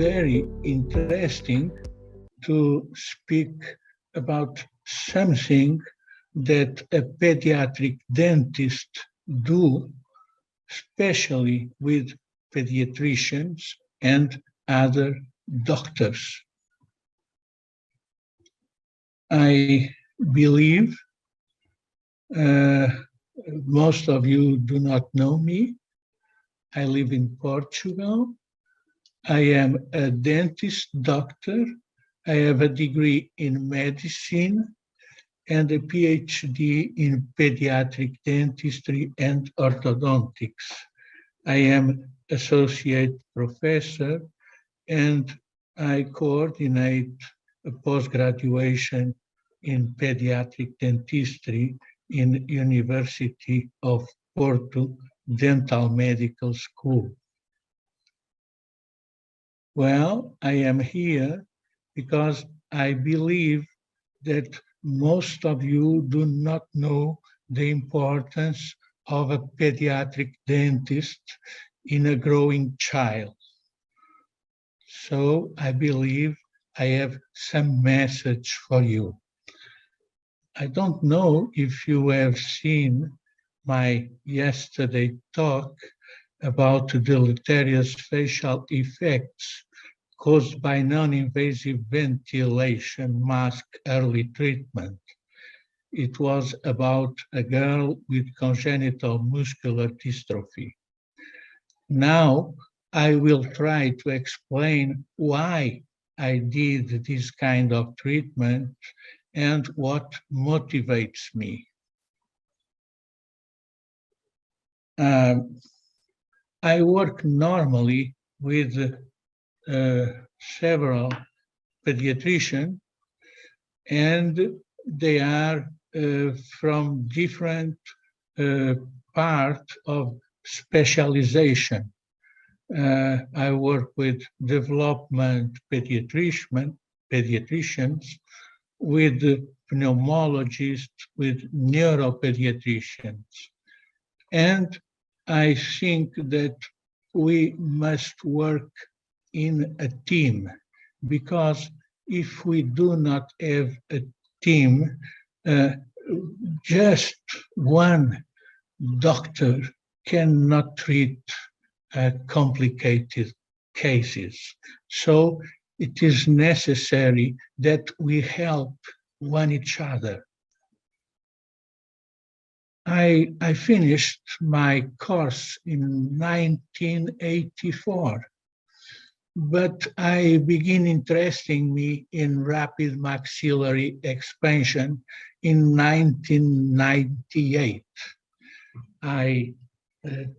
very interesting to speak about something that a pediatric dentist do, especially with pediatricians and other doctors. I believe most of you do not know me. I live in Portugal. I am a dentist doctor. I have a degree in medicine and a PhD in pediatric dentistry and orthodontics. I am associate professor and I coordinate a post-graduation in pediatric dentistry in University of Porto Dental Medical School. Well, I am here because I believe that most of you do not know the importance of a pediatric dentist in a growing child. So I believe I have some message for you. I don't know if you have seen my yesterday talk about deleterious facial effects caused by non-invasive ventilation mask early treatment. It was about a girl with congenital muscular dystrophy. Now I will try to explain why I did this kind of treatment and what motivates me. I work normally with several pediatricians, and they are from different parts of specialization. I work with development pediatricians, with pneumologists, with neuropediatricians. And I think that we must work in a team, because if we do not have a team, just one doctor cannot treat complicated cases. So it is necessary that we help one each other. I finished my course in 1984, but I began interesting me in rapid maxillary expansion in 1998. I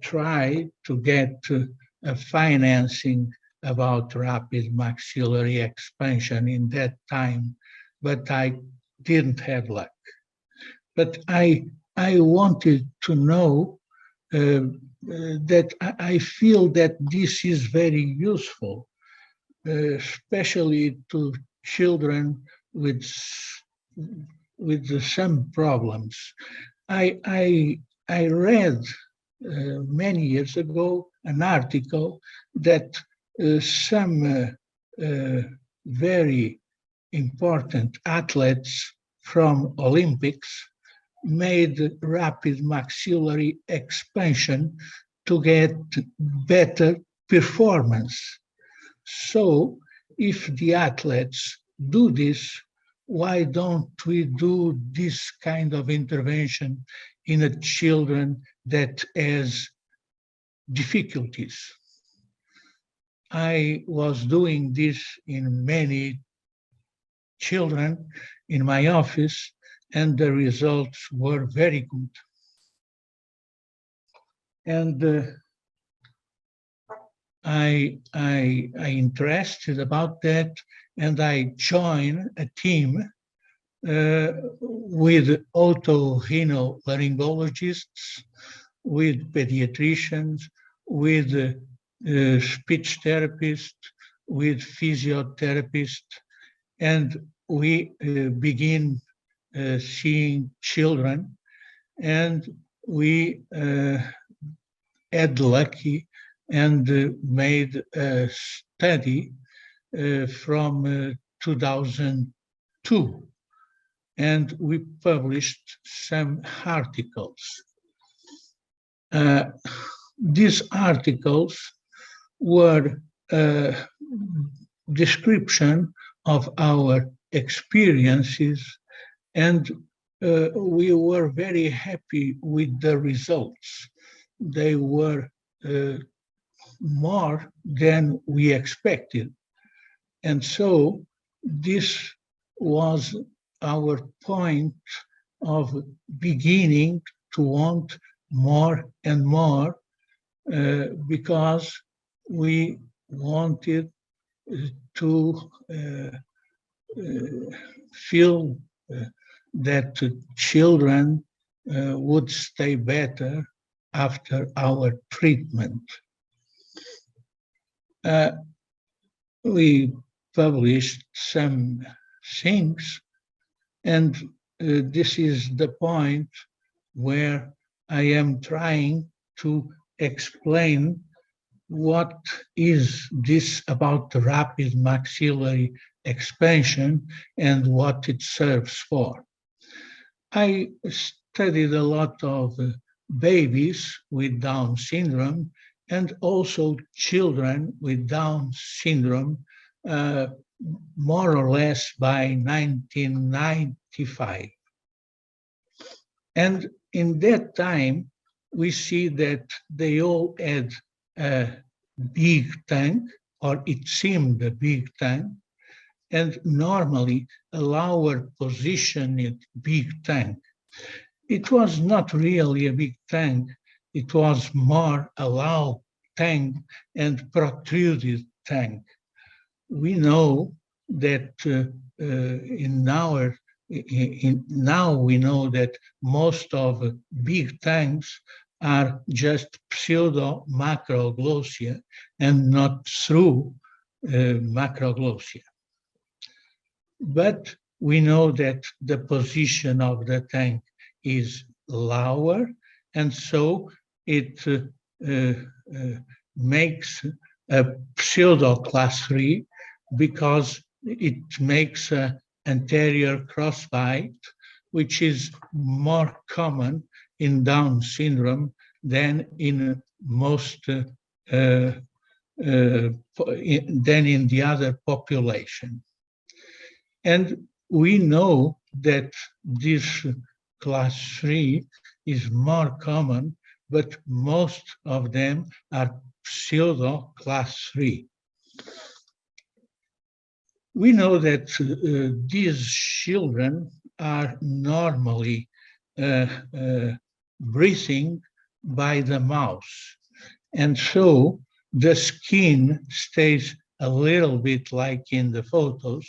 tried to get a financing about rapid maxillary expansion in that time, but I didn't have luck. But I wanted to know that I feel that this is very useful, especially to children with some problems. I read many years ago an article that some very important athletes from Olympics made rapid maxillary expansion to get better performance. So if the athletes do this, why don't we do this kind of intervention in a children that has difficulties? I was doing this in many children in my office, and the results were very good. And I interested about that, and I joined a team with otorhinolaryngologists, with pediatricians, with speech therapists, with physiotherapists, and we begin seeing children, and we had lucky and made a study from 2002, and we published some articles. These articles were a description of our experiences, and we were very happy with the results. They were more than we expected. And so this was our point of beginning to want more and more, because we wanted to feel that children would stay better after our treatment. We published some things, and this is the point where I am trying to explain what is this about the rapid maxillary expansion and what it serves for. I studied a lot of babies with Down syndrome and also children with Down syndrome, more or less by 1995. And in that time, we see that they all had a big tank, or it seemed a big tank, and normally a lower positioned big tank. It was not really a big tank, it was more a low tank and protruded tank. We know that now we know that most of big tanks are just pseudo-macroglossia and not through macroglossia. But we know that the position of the tank is lower, and so it makes a pseudo class 3 because it makes an anterior crossbite, which is more common in Down syndrome than in most than in the other population. And we know that this class 3 is more common, but most of them are pseudo class 3. We know that these children are normally breathing by the mouth, and so the skin stays a little bit like in the photos,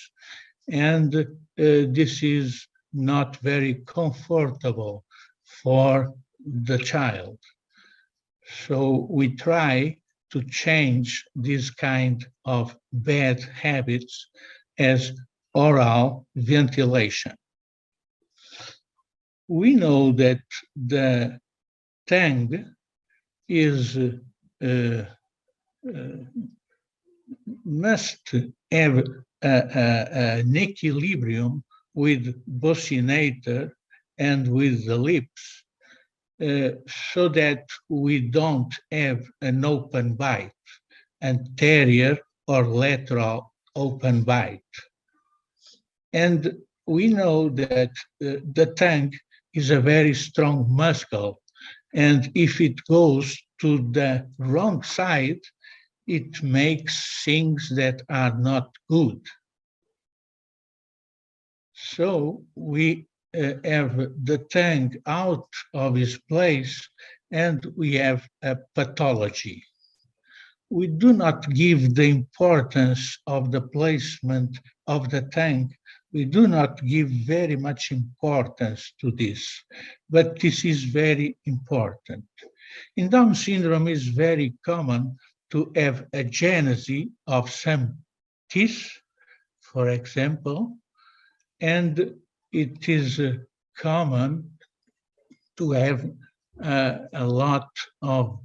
and this is not very comfortable for the child. So we try to change this kind of bad habits as oral ventilation. We know that the tongue is must have an equilibrium with buccinator and with the lips, so that we don't have an open bite, anterior or lateral open bite. And we know that the tongue is a very strong muscle, and if it goes to the wrong side, it makes things that are not good. So we have the tongue out of its place, and we have a pathology. We do not give the importance of the placement of the tongue. We do not give very much importance to this, but this is very important. In Down syndrome, it's very common to have a genesis of some teeth, for example, and it is common to have a lot of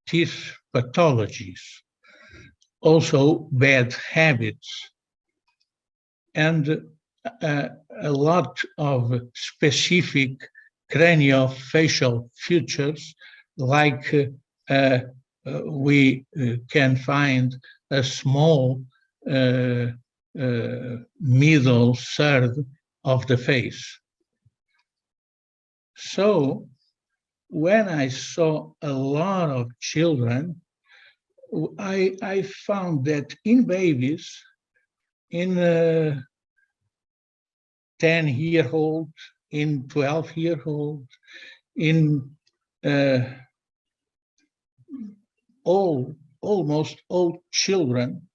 teeth pathologies. also bad habits, and a lot of specific craniofacial features, like we can find a small middle third of the face. So when I saw a lot of children, I found that in babies, in 10-year-old, in 12-year-old, in almost all children,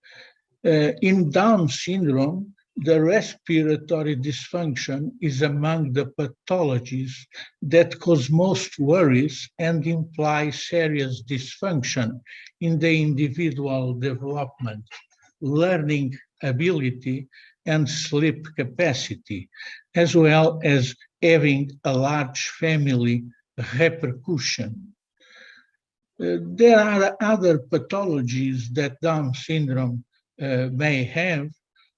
in Down syndrome, the respiratory dysfunction is among the pathologies that cause most worries and imply serious dysfunction in the individual development, learning ability, and sleep capacity, as well as having a large family repercussion. There are other pathologies that Down syndrome may have,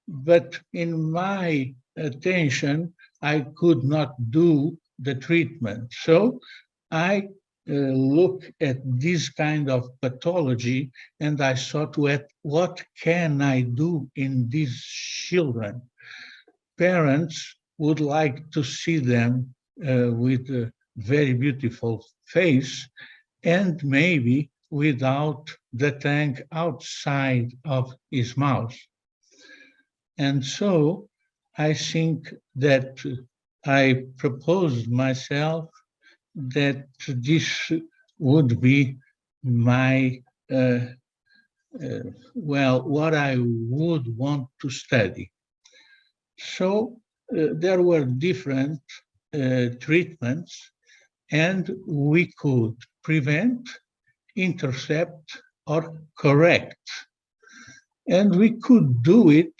but in my attention, I could not do the treatment. So I look at this kind of pathology and I thought, what can I do in these children? Parents would like to see them with a very beautiful face and maybe without the tongue outside of his mouth. And so I think that I proposed myself that this would be my, what I would want to study. So there were different treatments, and we could prevent, intercept, or correct. And we could do it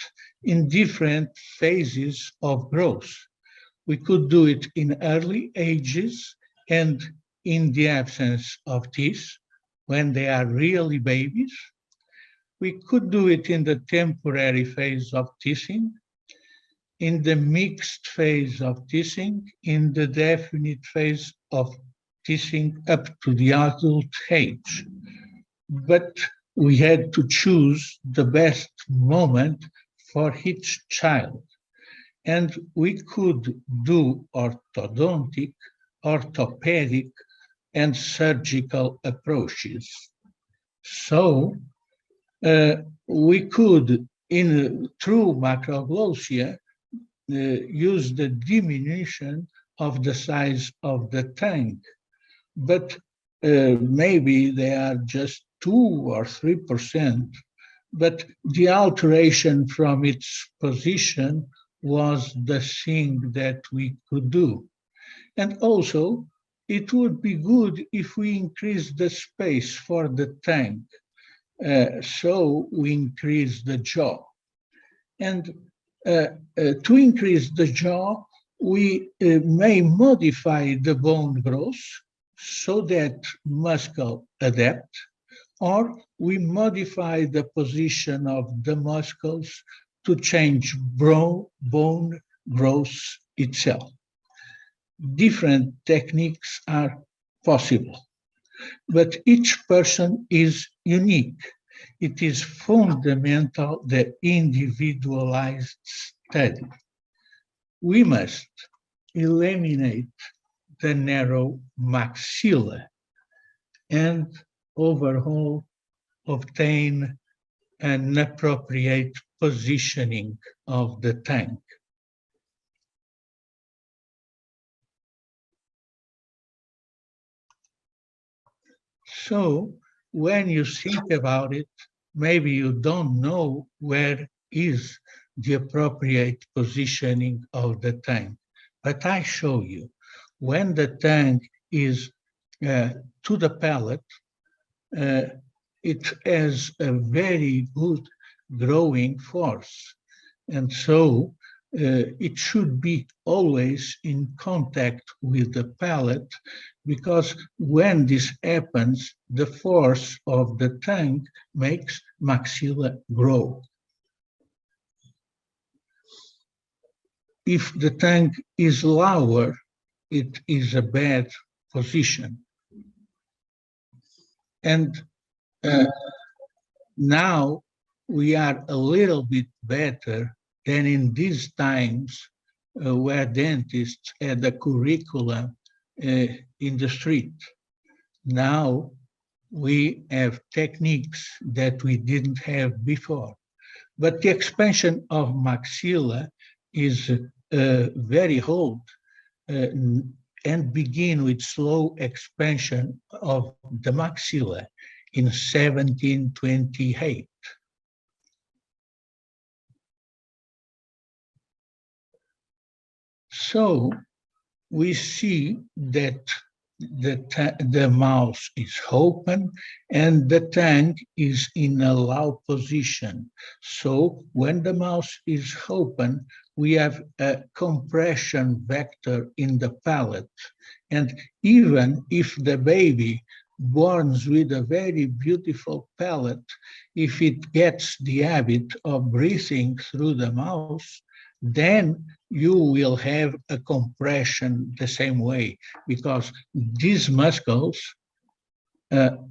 in different phases of growth. We could do it in early ages and in the absence of teeth, when they are really babies. We could do it in the temporary phase of teething, in the mixed phase of teething, in the definite phase of teething up to the adult age. But we had to choose the best moment for each child. And we could do orthodontic, orthopedic, and surgical approaches. So we could, through macroglossia, use the diminution of the size of the tongue, but maybe they are just 2 or 3%, but the alteration from its position was the thing that we could do. And also, it would be good if we increase the space for the tongue, so we increase the jaw. And to increase the jaw, we may modify the bone growth so that muscle adapt, or we modify the position of the muscles to change bone growth itself. Different techniques are possible, but each person is unique. It is fundamental, the individualized study. We must eliminate the narrow maxilla and overall obtain an appropriate positioning of the tongue. So when you think about it, maybe you don't know where is the appropriate positioning of the tongue. But I show you, when the tongue is to the palate, it has a very good growing force. And so it should be always in contact with the palate, because when this happens, the force of the tongue makes maxilla grow. If the tongue is lower, it is a bad position. And now we are a little bit better than in these times where dentists had a curriculum in the street. Now we have techniques that we didn't have before. But the expansion of maxilla is very old and begin with slow expansion of the maxilla in 1728. So we see that the mouth is open and the tongue is in a low position. So when the mouth is open, we have a compression vector in the palate. And even if the baby born with a very beautiful palate, if it gets the habit of breathing through the mouth, then you will have a compression the same way, because these muscles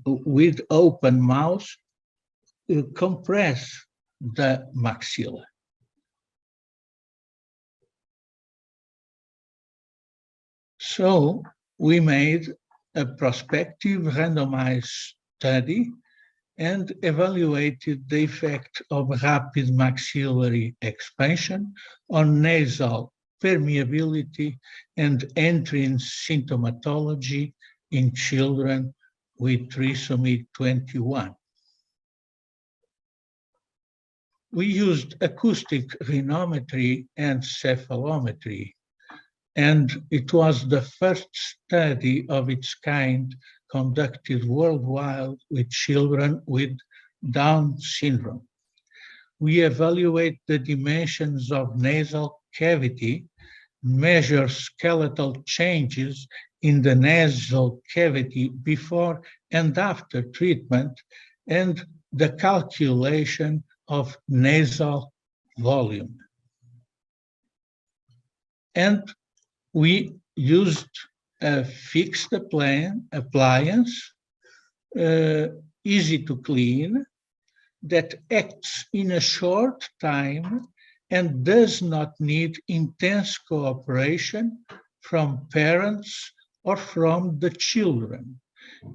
with open mouth compress the maxilla. So we made a prospective randomized study and evaluated the effect of rapid maxillary expansion on nasal permeability and entrine symptomatology in children with trisomy 21. We used acoustic rhinometry and cephalometry, and it was the first study of its kind conducted worldwide with children with Down syndrome. We evaluate the dimensions of nasal cavity, measure skeletal changes in the nasal cavity before and after treatment, and the calculation of nasal volume. And we used a fixed appliance, easy to clean, that acts in a short time and does not need intense cooperation from parents or from the children.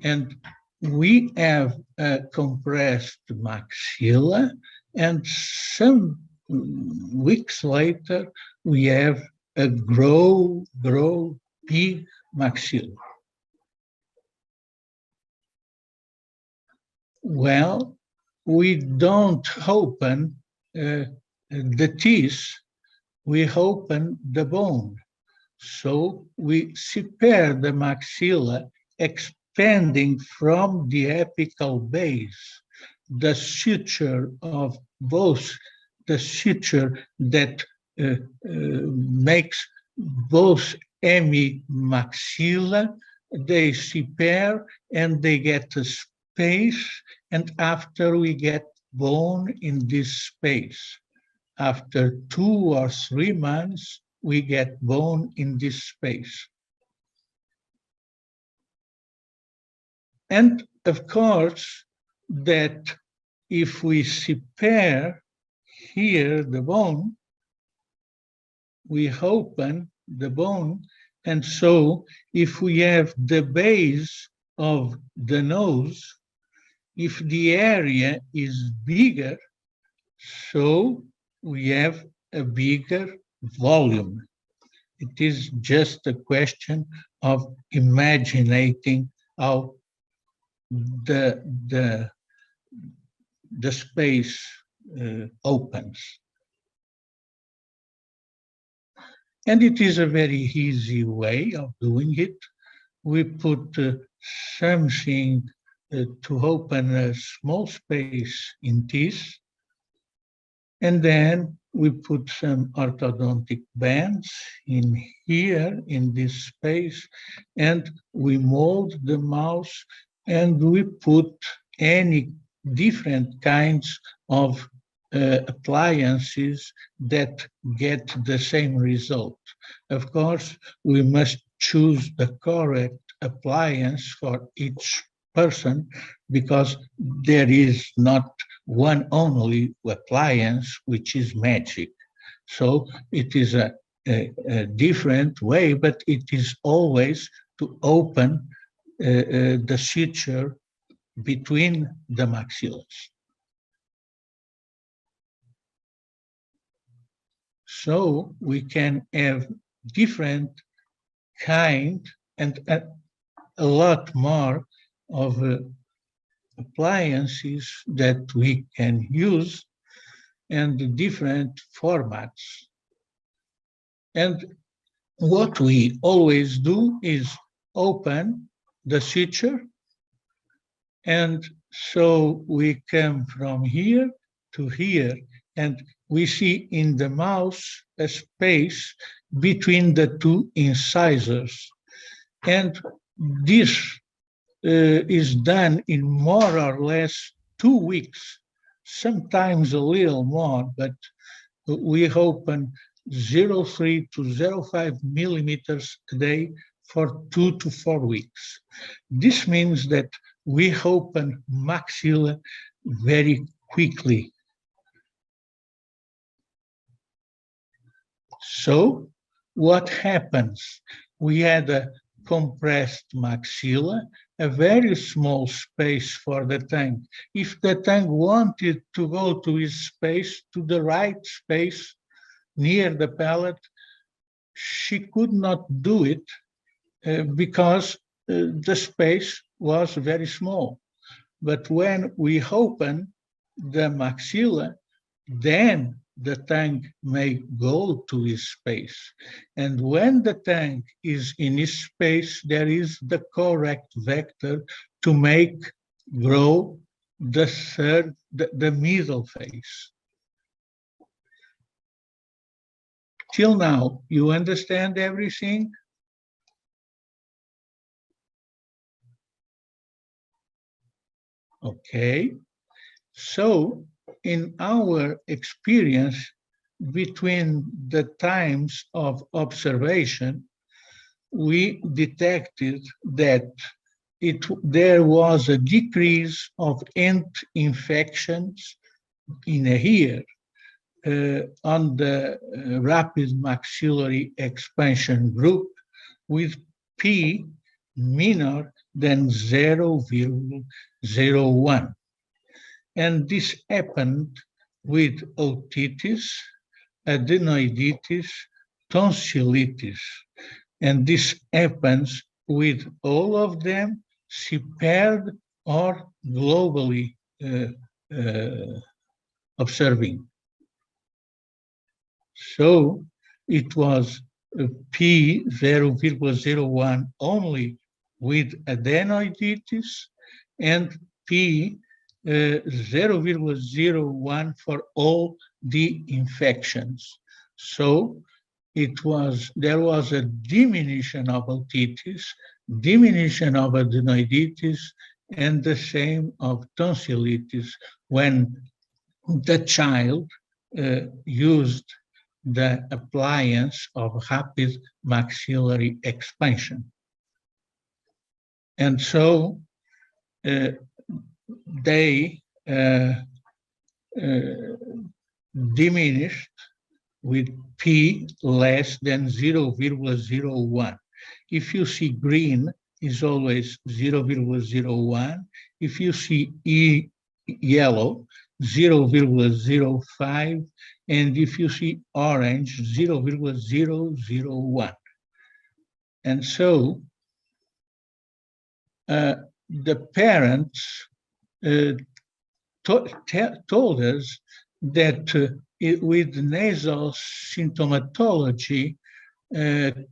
And we have a compressed maxilla, and some weeks later, we have a grow big maxilla. Well, we don't open the teeth, we open the bone. So we separe the maxilla, expanding from the apical base, the suture of both, the suture that makes both hemimaxilla, they separe and they get a space, and after we get bone in this space. After 2 or 3 months, we get bone in this space. And of course, that if we separe here the bone, we open the bone, and so if we have the base of the nose, if the area is bigger, so we have a bigger volume. It is just a question of imagining how the space opens. And it is a very easy way of doing it. We put something to open a small space in teeth, and then we put some orthodontic bands in here, in this space, and we mold the mouth, and we put any different kinds of appliances that get the same result. Of course, we must choose the correct appliance for each person, because there is not one only appliance which is magic. So it is a different way, but it is always to open the suture between the maxillas. So we can have different kind and a lot more of appliances that we can use, and different formats. And what we always do is open the suture, and so we come from here to here, and we see in the mouth a space between the two incisors. And this is done in more or less 2 weeks, sometimes a little more, but we open 0.3 to 0.5 millimeters a day for 2 to 4 weeks. This means that we open maxilla very quickly. So what happens? We had a compressed maxilla, a very small space for the tongue. If the tongue wanted to go to its space, to the right space near the palate, she could not do it because the space was very small. But when we open the maxilla, then the tongue may go to its space. And when the tongue is in its space, there is the correct vector to make grow the middle face. Till now, you understand everything? Okay. So in our experience, between the times of observation, we detected that there was a decrease of end infections in a year on the rapid maxillary expansion group with P minor than 0.01. And this happened with otitis, adenoiditis, tonsillitis. And this happens with all of them, separed or globally observing. So it was P 0.01 only with adenoiditis, and P 0.01 for all the infections. So there was a diminution of otitis, diminution of adenoiditis, and the same of tonsillitis when the child used the appliance of rapid maxillary expansion. And so they diminished with P less than 0.01. If you see green, is always 0.01. If you see yellow, 0.05, and if you see orange, 0.001. And so the parents told us that with nasal symptomatology,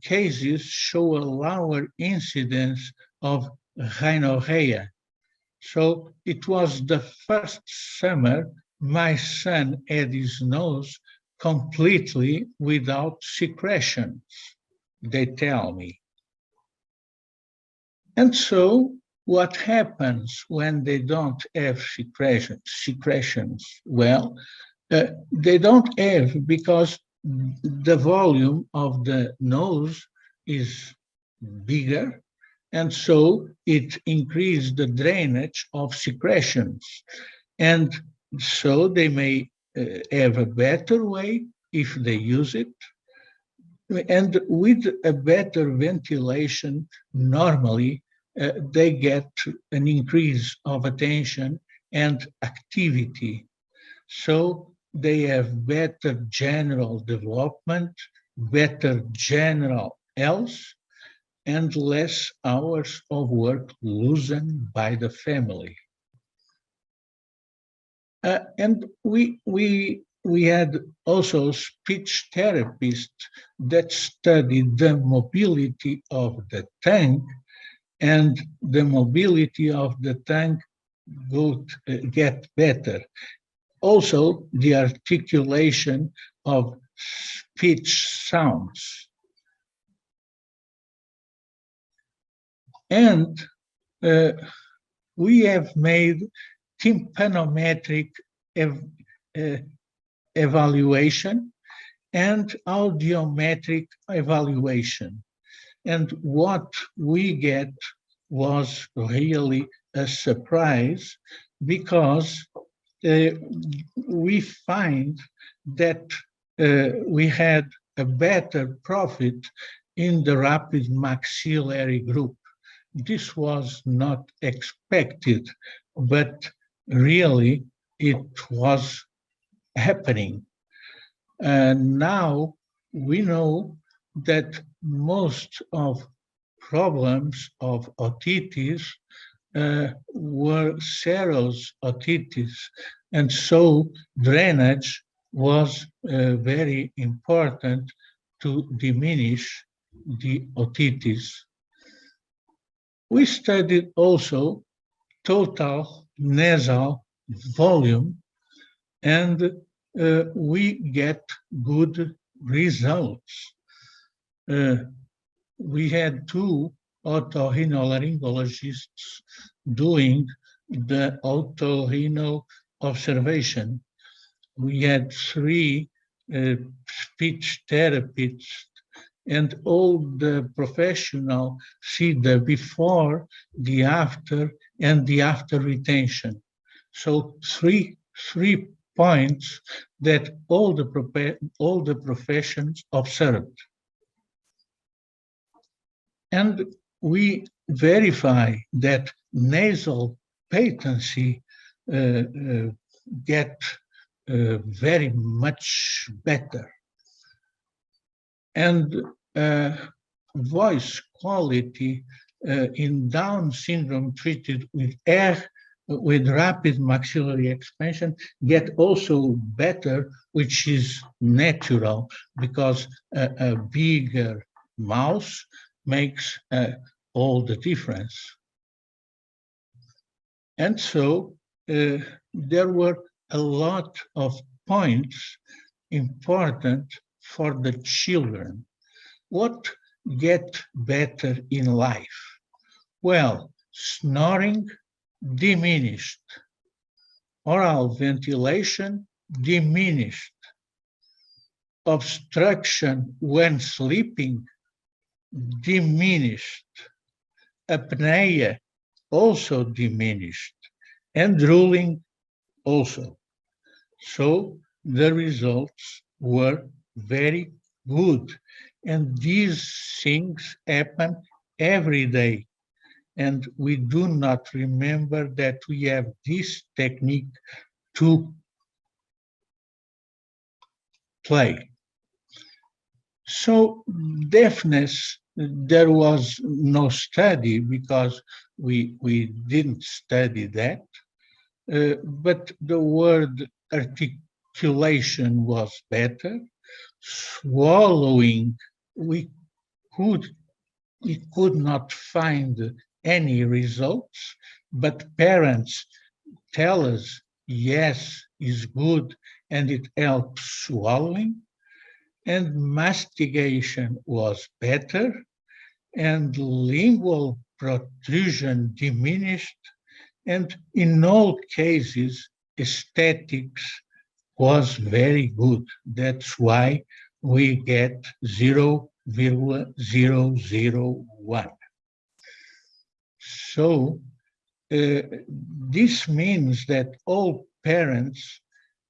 cases show a lower incidence of rhinorrhea. So it was the first summer my son had his nose completely without secretions, they tell me. And so what happens when they don't have secretions? Well, they don't have because the volume of the nose is bigger, and so it increases the drainage of secretions. And so they may have a better way if they use it. And with a better ventilation, normally they get an increase of attention and activity. So they have better general development, better general health, and less hours of work loosened by the family. And we had also speech therapists that studied the mobility of the tongue, and the mobility of the tongue get better. Also, the articulation of speech sounds. And we have made tympanometric evaluation and audiometric evaluation. And what we get was really a surprise, because we find that we had a better profit in the rapid maxillary group. This was not expected, but really it was happening. And now we know that most of problems of otitis were serous otitis, and so drainage was very important to diminish the otitis. We studied also total nasal volume, and we get good results. We had two otorhinolaryngologists doing the otorhino observation. We had three speech therapists, and all the professional see the before, the after, and the after retention. So three points that all the professions observed. And we verify that nasal patency get very much better. And voice quality in Down syndrome treated with rapid maxillary expansion get also better, which is natural, because a bigger mouth makes all the difference. And so there were a lot of points important for the children. What get better in life? Well, snoring diminished, oral ventilation diminished, obstruction when sleeping diminished, apnea also diminished, and drooling also. So the results were very good. And these things happen every day. And we do not remember that we have this technique to play. So deafness, there was no study because we didn't study that. But the word articulation was better. Swallowing, we could not find any results, but parents tell us, yes, is good, and it helped swallowing, and mastication was better, and lingual protrusion diminished, and in all cases, aesthetics was very good. That's why we get 0.001. So this means that all parents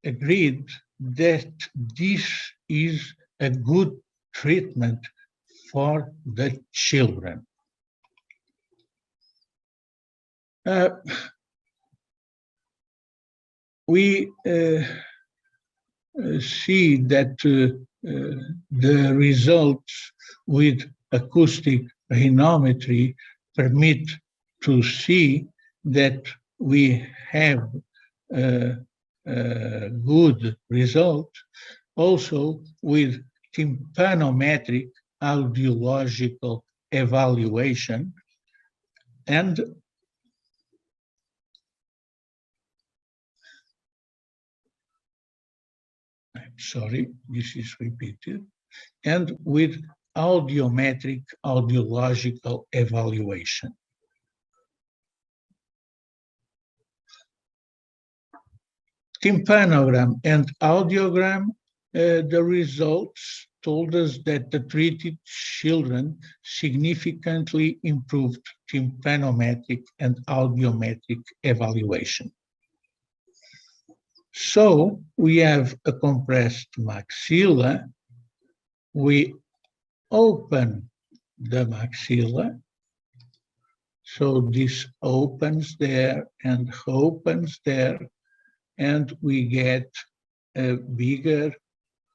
agreed that this is a good treatment for the children. We see that the results with acoustic rhinometry permit to see that we have good result also with tympanometric audiological evaluation, and sorry, this is repeated, and with audiometric audiological evaluation. Tympanogram and audiogram, the results told us that the treated children significantly improved tympanometric and audiometric evaluation. So we have a compressed maxilla. We open the maxilla. So this opens there and opens there, and we get a bigger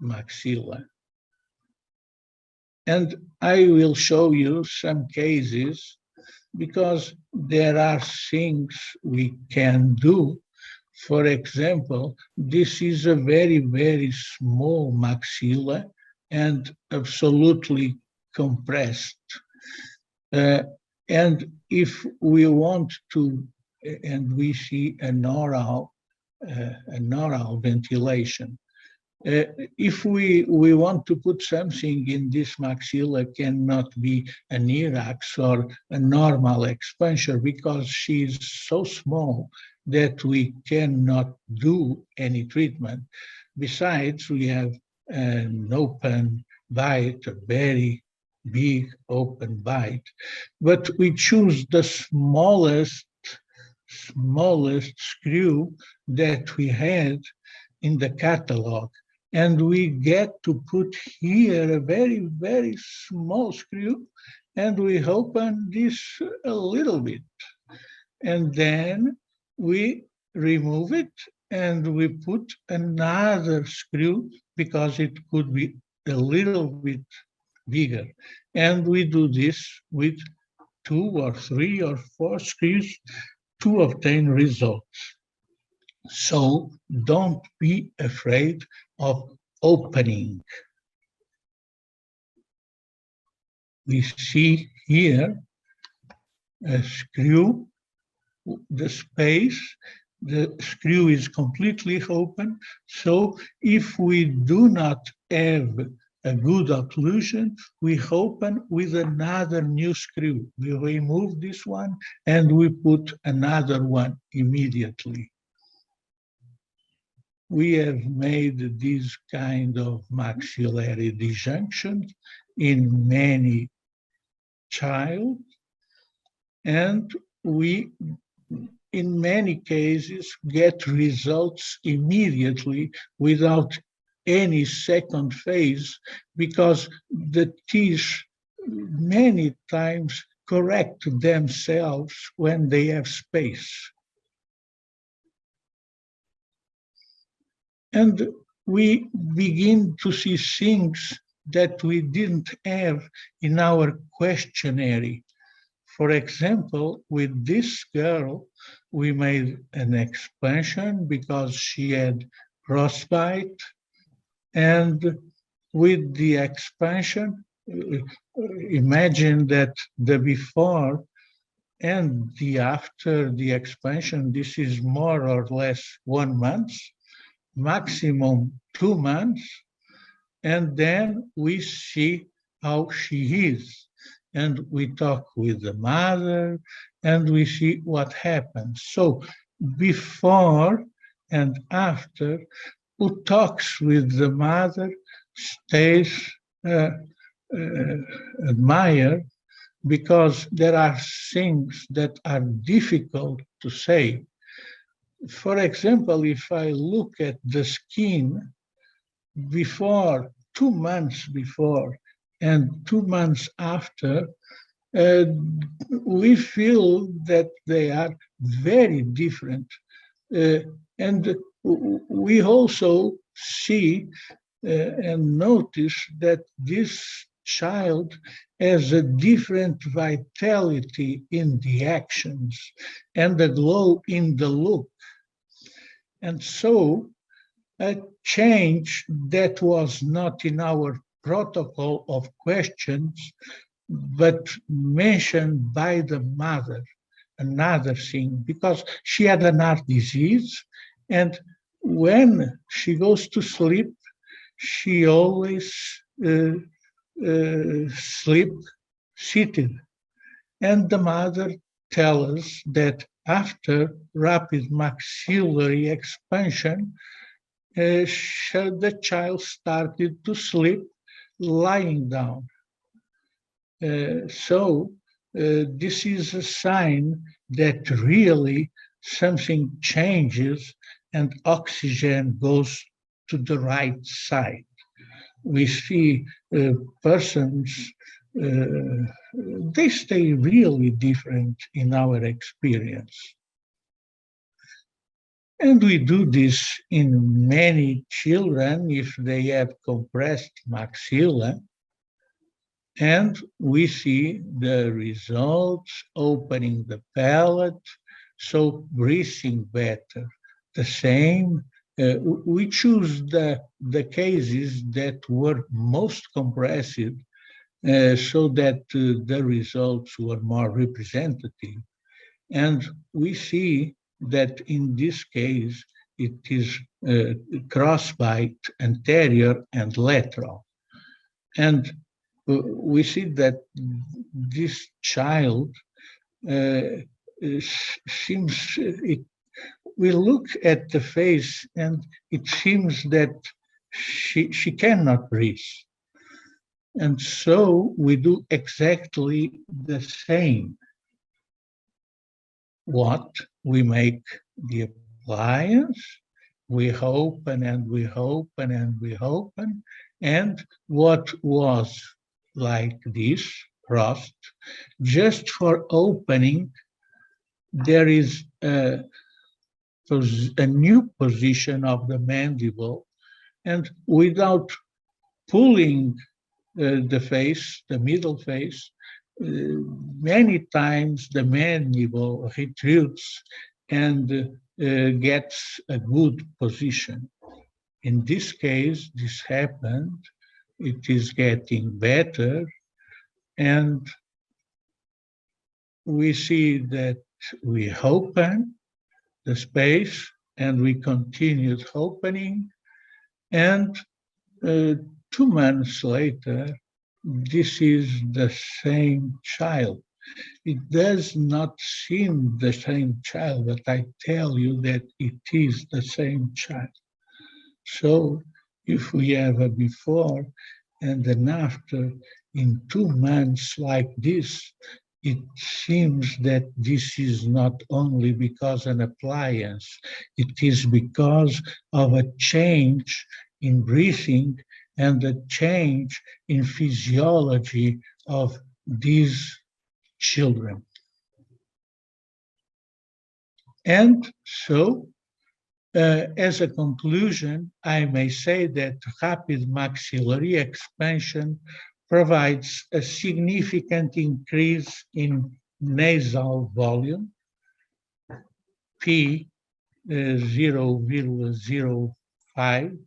maxilla. And I will show you some cases because there are things we can do. For example, this is a very, very small maxilla and absolutely compressed. And if we want to, and we see an oral ventilation, if we want to put something in this maxilla, cannot be an IRAX or a normal expansion because she is so small that we cannot do any treatment. Besides, we have an open bite, a very big open bite, but we choose the smallest screw that we had in the catalog. And we get to put here a very, very small screw, and we open this a little bit. And then we remove it, and we put another screw because it could be a little bit bigger. And we do this with 2 or 3 or 4 screws to obtain results. So don't be afraid of opening. We see here a screw, the space, the screw is completely open. So if we do not have a good occlusion, we open with another new screw. We remove this one and we put another one immediately. We have made this kind of maxillary disjunctions in many child, and we, in many cases, get results immediately without any second phase, because the teeth many times correct themselves when they have space. And we begin to see things that we didn't have in our questionnaire. For example, with this girl, we made an expansion because she had frostbite. And with the expansion, imagine that the before and the after the expansion, this is more or less 1 month. maximum 2 months, and then we see how she is. And we talk with the mother, and we see what happens. So before and after, who talks with the mother stays uh, admired, because there are things that are difficult to say. For example, if I look at the skin before, 2 months before, and 2 months after, uh, we feel that they are very different. Uh, and we also see and notice that this child has a different vitality in the actions and a glow in the look. And so a change that was not in our protocol of questions, but mentioned by the mother, another thing, because she had an heart disease, and when she goes to sleep, she always sleep seated. And the mother tells us that after rapid maxillary expansion, the child started to sleep lying down. So this is a sign that really something changes and oxygen goes to the right side. We see persons, they stay really different in our experience. And we do this in many children if they have compressed maxilla, and we see the results opening the palate, so breathing better. The same, we choose the cases that were most compressed so that the results were more representative. And we see that in this case, it is crossbite anterior and lateral. And we see that this child seems, we look at the face and it seems that she cannot breathe. And so we do exactly the same. What? We make the appliance, we open and we open and we open, and what was like this, crossed, just for opening, there is a new position of the mandible, and without pulling the face, the middle face, many times the mandible retreats and gets a good position. In this case, this happened, it is getting better, and we see that we open the space and we continued opening, and 2 months later, this is the same child. It does not seem the same child, but I tell you that it is the same child. So if we have a before and an after in 2 months like this, it seems that this is not only because an appliance, it is because of a change in breathing and a change in physiology of these children. And so, as a conclusion, I may say that rapid maxillary expansion provides a significant increase in nasal volume, P 0.05,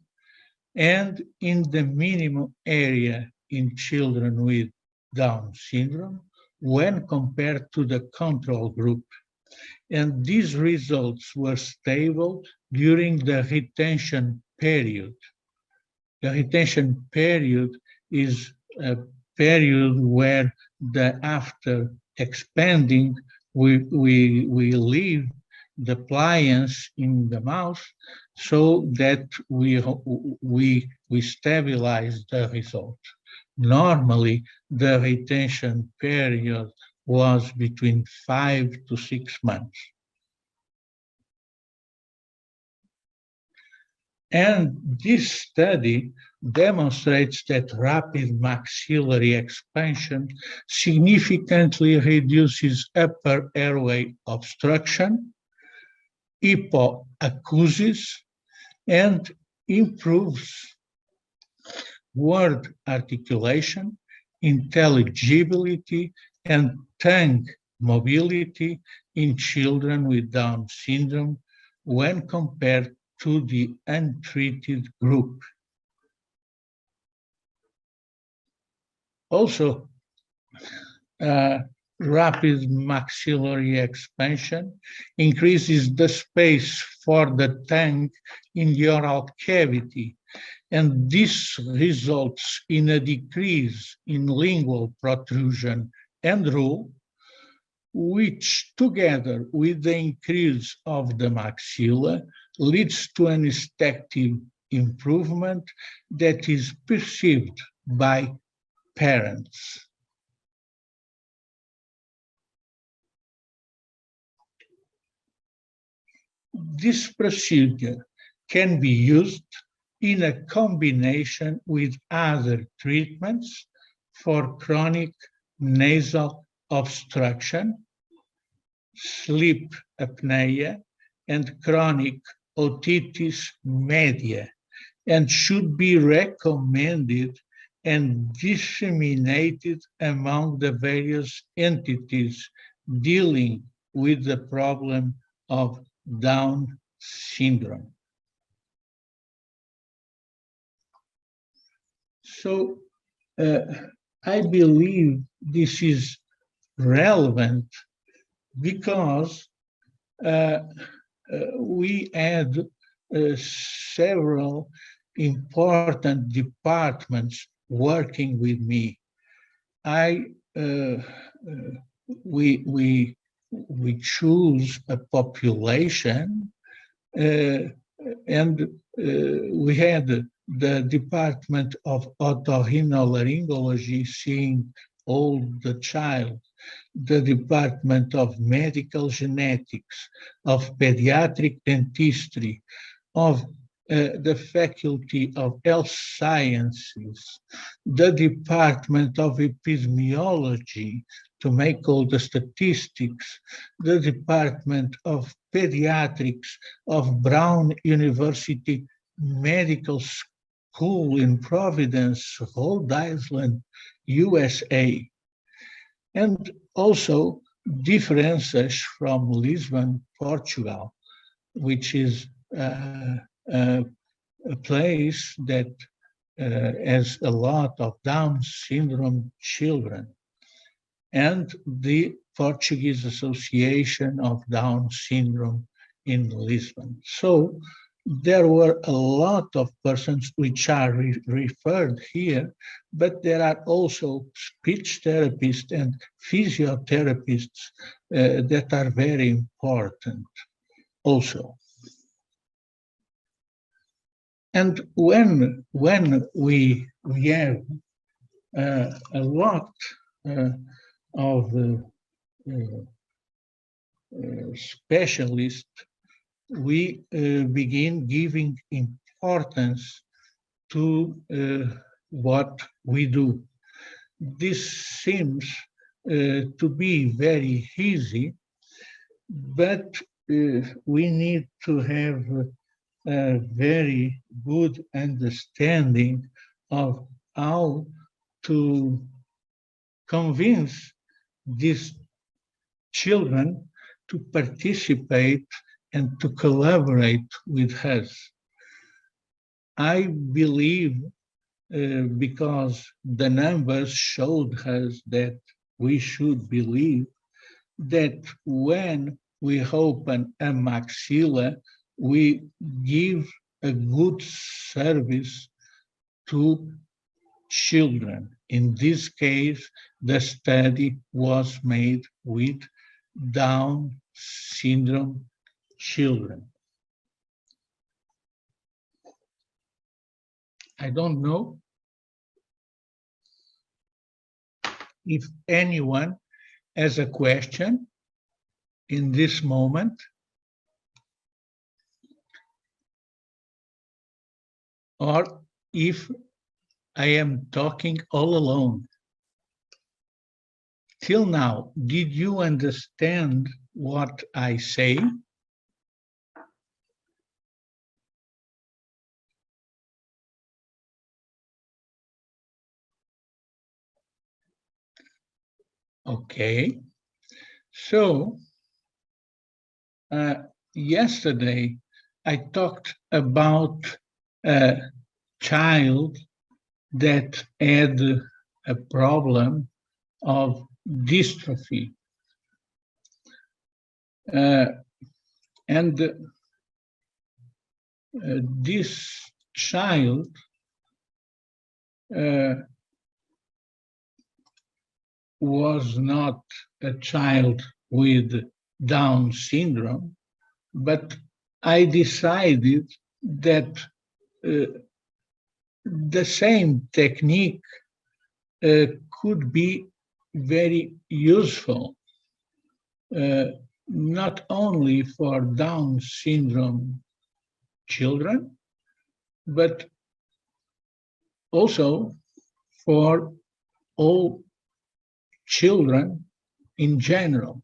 and in the minimum area in children with Down syndrome when compared to the control group. And these results were stable during the retention period. The retention period is a period where after expanding, we leave the pliance in the mouth so that we stabilize the result. Normally, the retention period was between 5 to 6 months. And this study demonstrates that rapid maxillary expansion significantly reduces upper airway obstruction, hypoacusis, and improves word articulation, intelligibility, and tongue mobility in children with Down syndrome when compared to the untreated group. Also, rapid maxillary expansion increases the space for the tongue in the oral cavity, and this results in a decrease in lingual protrusion and drool, which together with the increase of the maxilla leads to an aesthetic improvement that is perceived by parents. This procedure can be used in a combination with other treatments for chronic nasal obstruction, sleep apnea, and chronic otitis media, and should be recommended and disseminated among the various entities dealing with the problem of Down syndrome. So I believe this is relevant because we had several important departments working with me. We choose a population, and we had the Department of Otorhinolaryngology seeing all the child, the Department of Medical Genetics, of Pediatric Dentistry, of the Faculty of Health Sciences, the Department of Epidemiology to make all the statistics, the Department of Pediatrics of Brown University Medical School in Providence, Rhode Island, USA, and also differences from Lisbon, Portugal, which is a place that has a lot of Down syndrome children, and the Portuguese Association of Down Syndrome in Lisbon. So there were a lot of persons which are referred here, but there are also speech therapists and physiotherapists that are very important also. And when we have a lot of specialists, we begin giving importance to what we do. This seems to be very easy, but we need to have a very good understanding of how to convince these children to participate and to collaborate with us. I believe, because the numbers showed us that we should believe, that when we open a maxilla, we give a good service to children. In this case, the study was made with Down syndrome children. I don't know if anyone has a question in this moment, or if I am talking all alone. Till now, did you understand what I say? Okay. So, yesterday I talked about a child that had a problem of dystrophy. And this child was not a child with Down syndrome, but I decided that the same technique could be very useful, not only for Down syndrome children, but also for all children in general.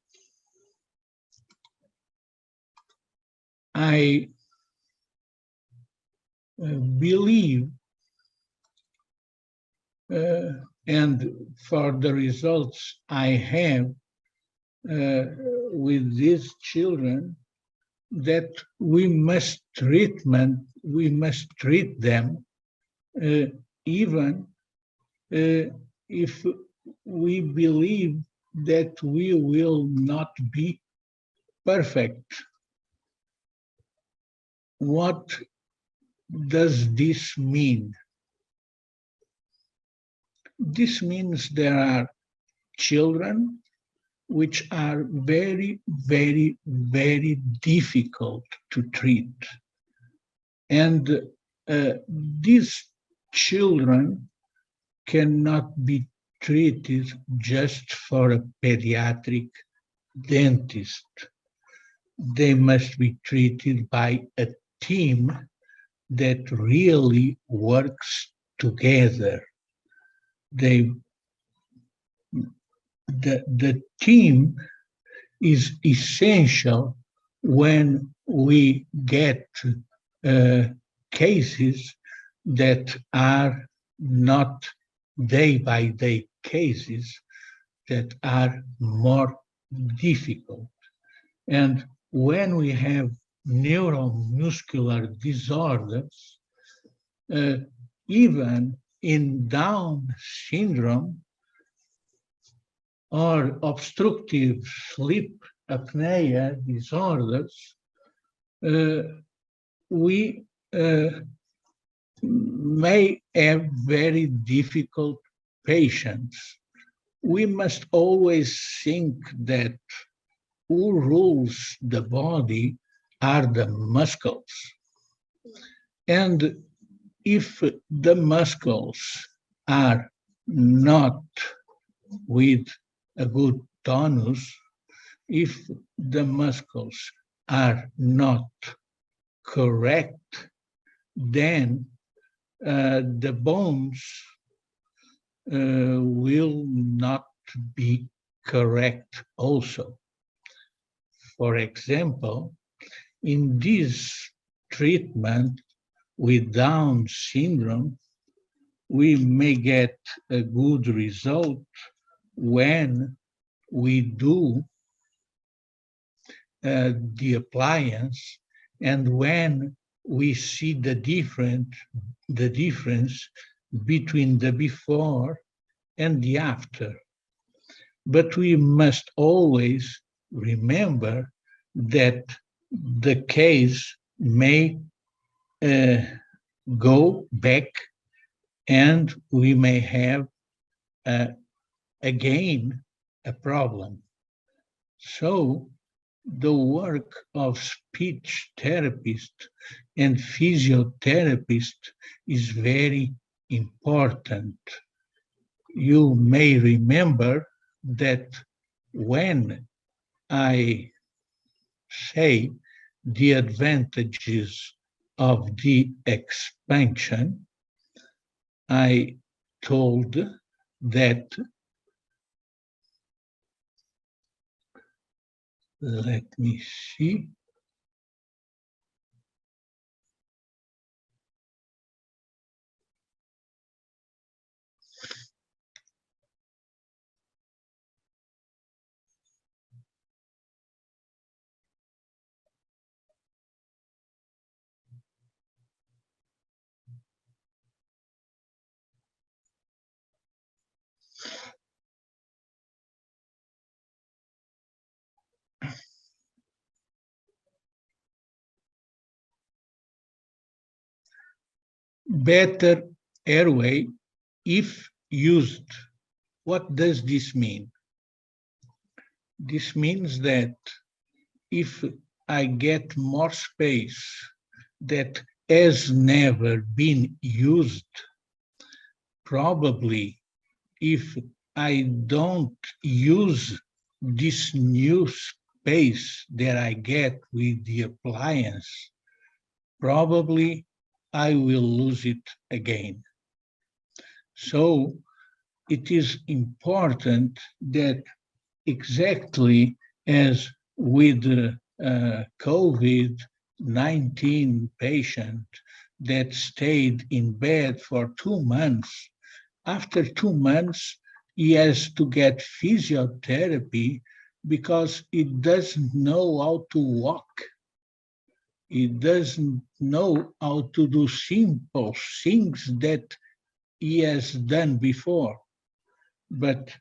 I believe, and for the results I have with these children, that we must treat them even if we believe that we will not be perfect. What does this mean? This means there are children which are very, very, very difficult to treat. And these children cannot be treated just for a pediatric dentist. They must be treated by a team that really works together. The team is essential when we get cases that are not day-by-day cases, that are more difficult. And when we have neuromuscular disorders, even in Down syndrome or obstructive sleep apnea disorders, we may have very difficult patients. We must always think that who rules the body are the muscles. And if the muscles are not with a good tonus, if the muscles are not correct, then the bones will not be correct also. For example, in this treatment with Down syndrome, we may get a good result when we do the appliance and when we see the difference between the before and the after. But we must always remember that the case may uh, go back and we may have uh, again a problem. So the work of speech therapist and physiotherapist is very important. You may remember that when I say the advantages of the expansion, I told that, let me see, better airway if used. What does this mean? This means that if I get more space that has never been used, probably if I don't use this new space that I get with the appliance, probably I will lose it again. So it is important that exactly as with the COVID-19 patient that stayed in bed for 2 months, after 2 months, he has to get physiotherapy because he doesn't know how to walk. He doesn't know how to do simple things that he has done before. But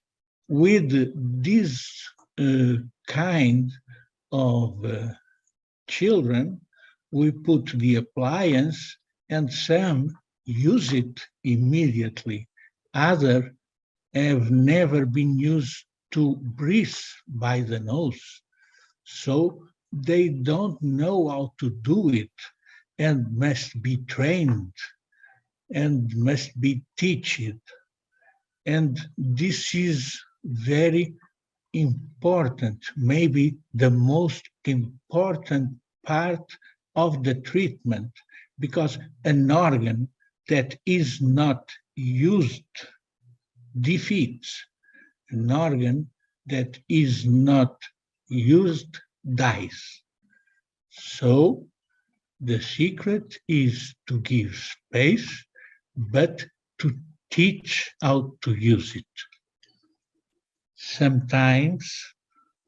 with this kind of children, we put the appliance and some use it immediately. Others have never been used to breathe by the nose. So they don't know how to do it and must be trained and must be taught. And this is very important, maybe the most important part of the treatment, because an organ that is not used defeats. An organ that is not used dies. So the secret is to give space, but to teach how to use it. Sometimes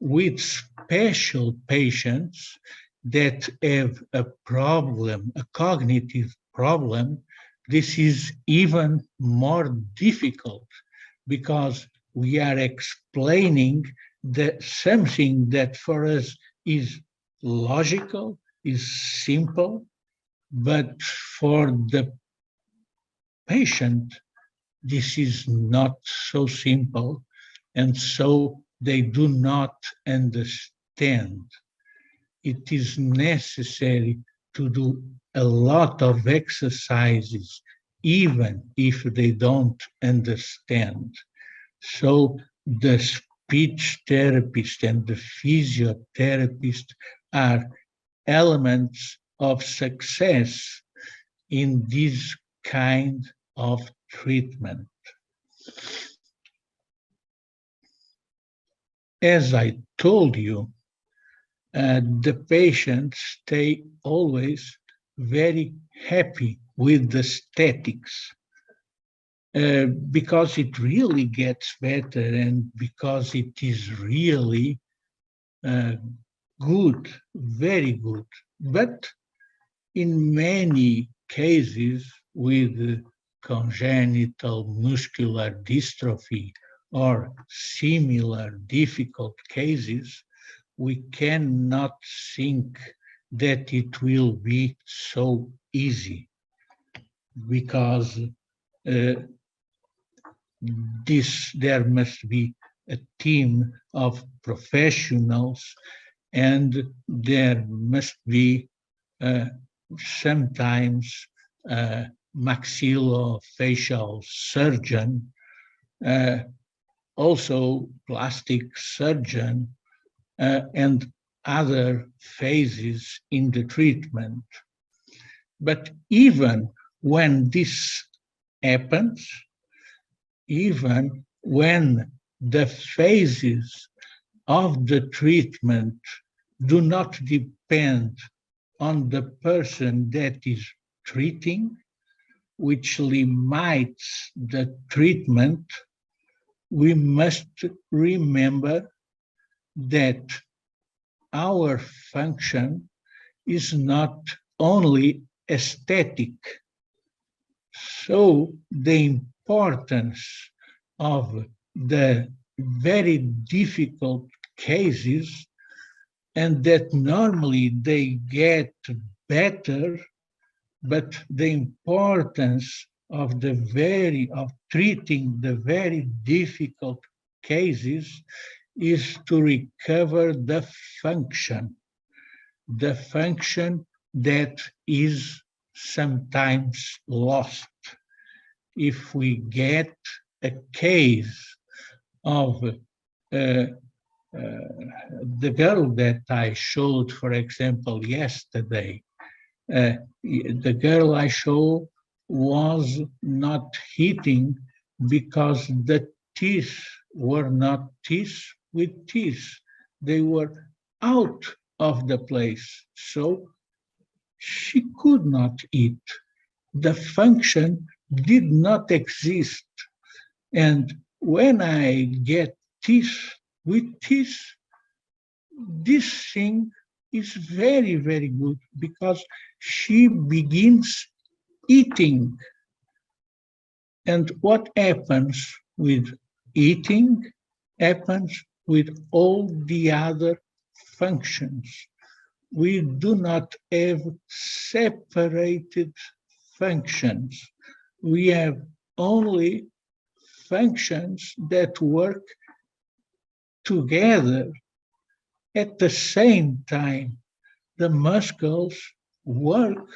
with special patients that have a problem, a cognitive problem, this is even more difficult because we are explaining that something that for us is logical, is simple, but for the patient, this is not so simple, and so they do not understand. It is necessary to do a lot of exercises, even if they don't understand. So the speech therapist and the physiotherapist are elements of success in this kind of treatment. As I told you, the patients stay always very happy with the statics because it really gets better and because it is really good, very good. But in many cases with congenital muscular dystrophy or similar difficult cases, we cannot think that it will be so easy, because there must be a team of professionals, and there must be sometimes a maxillofacial surgeon, also plastic surgeon, and other phases in the treatment. But even when this happens, even when the phases of the treatment do not depend on the person that is treating, which limits the treatment, we must remember that our function is not only aesthetic. So the importance of the very difficult cases, and that normally they get better, but the importance of treating the very difficult cases is to recover the function that is sometimes lost. If we get a case of the girl that I showed, for example, yesterday, the girl I showed was not eating because the teeth were not teeth with teeth. They were out of the place, so she could not eat. The function did not exist. And when I get teeth with teeth, this thing is very, very good, because she begins eating. And what happens with eating happens with all the other functions. We do not have separated functions. We have only functions that work together at the same time. The muscles work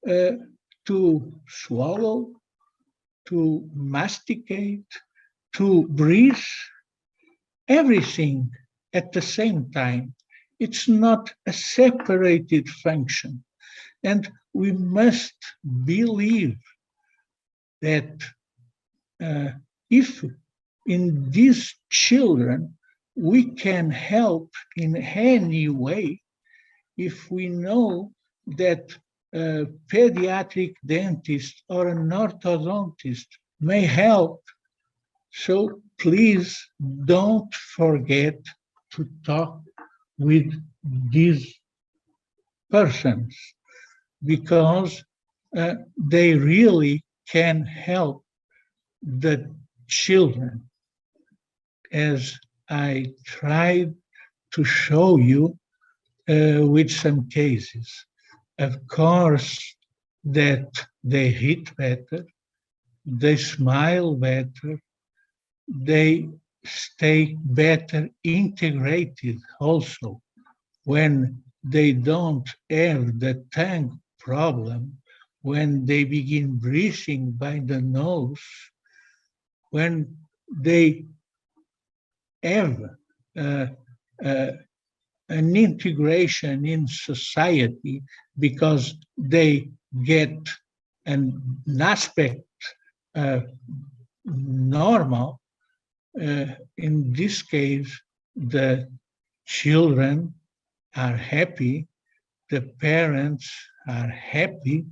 to swallow, to masticate, to breathe, everything at the same time. It's not a separated function. And we must believe that if in these children we can help in any way, if we know that a pediatric dentist or an orthodontist may help, so please don't forget to talk with these persons, because they really can help the children, as I tried to show you with some cases. Of course, that they eat better, they smile better, they stay better integrated also when they don't have the tongue problem, when they begin breathing by the nose, when they have an integration in society, because they get an aspect normal. In this case, the children are happy, the parents are happy,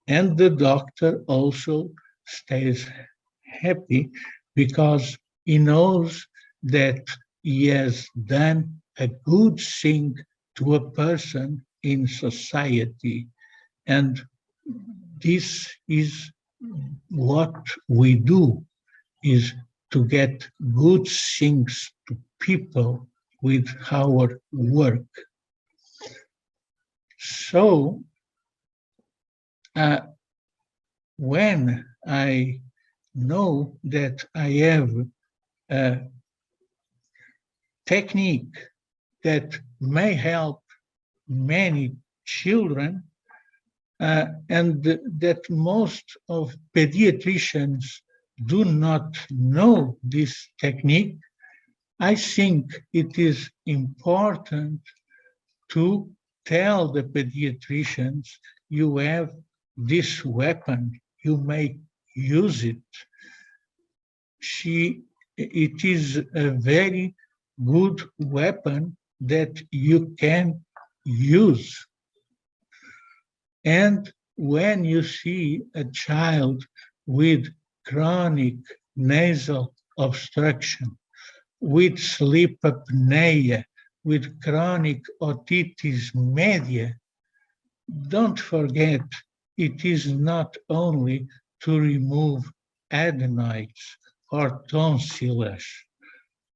and the doctor also stays happy, because he knows that he has done a good thing to a person in society. And this is what we do, is to get good things to people with our work. So, when I know that I have a technique that may help many children, and that most of pediatricians do not know this technique, I think it is important to tell the pediatricians, you have this weapon, you may use it. It is a very good weapon that you can use. And when you see a child with chronic nasal obstruction, with sleep apnea, with chronic otitis media, don't forget it is not only to remove adenoids or tonsils.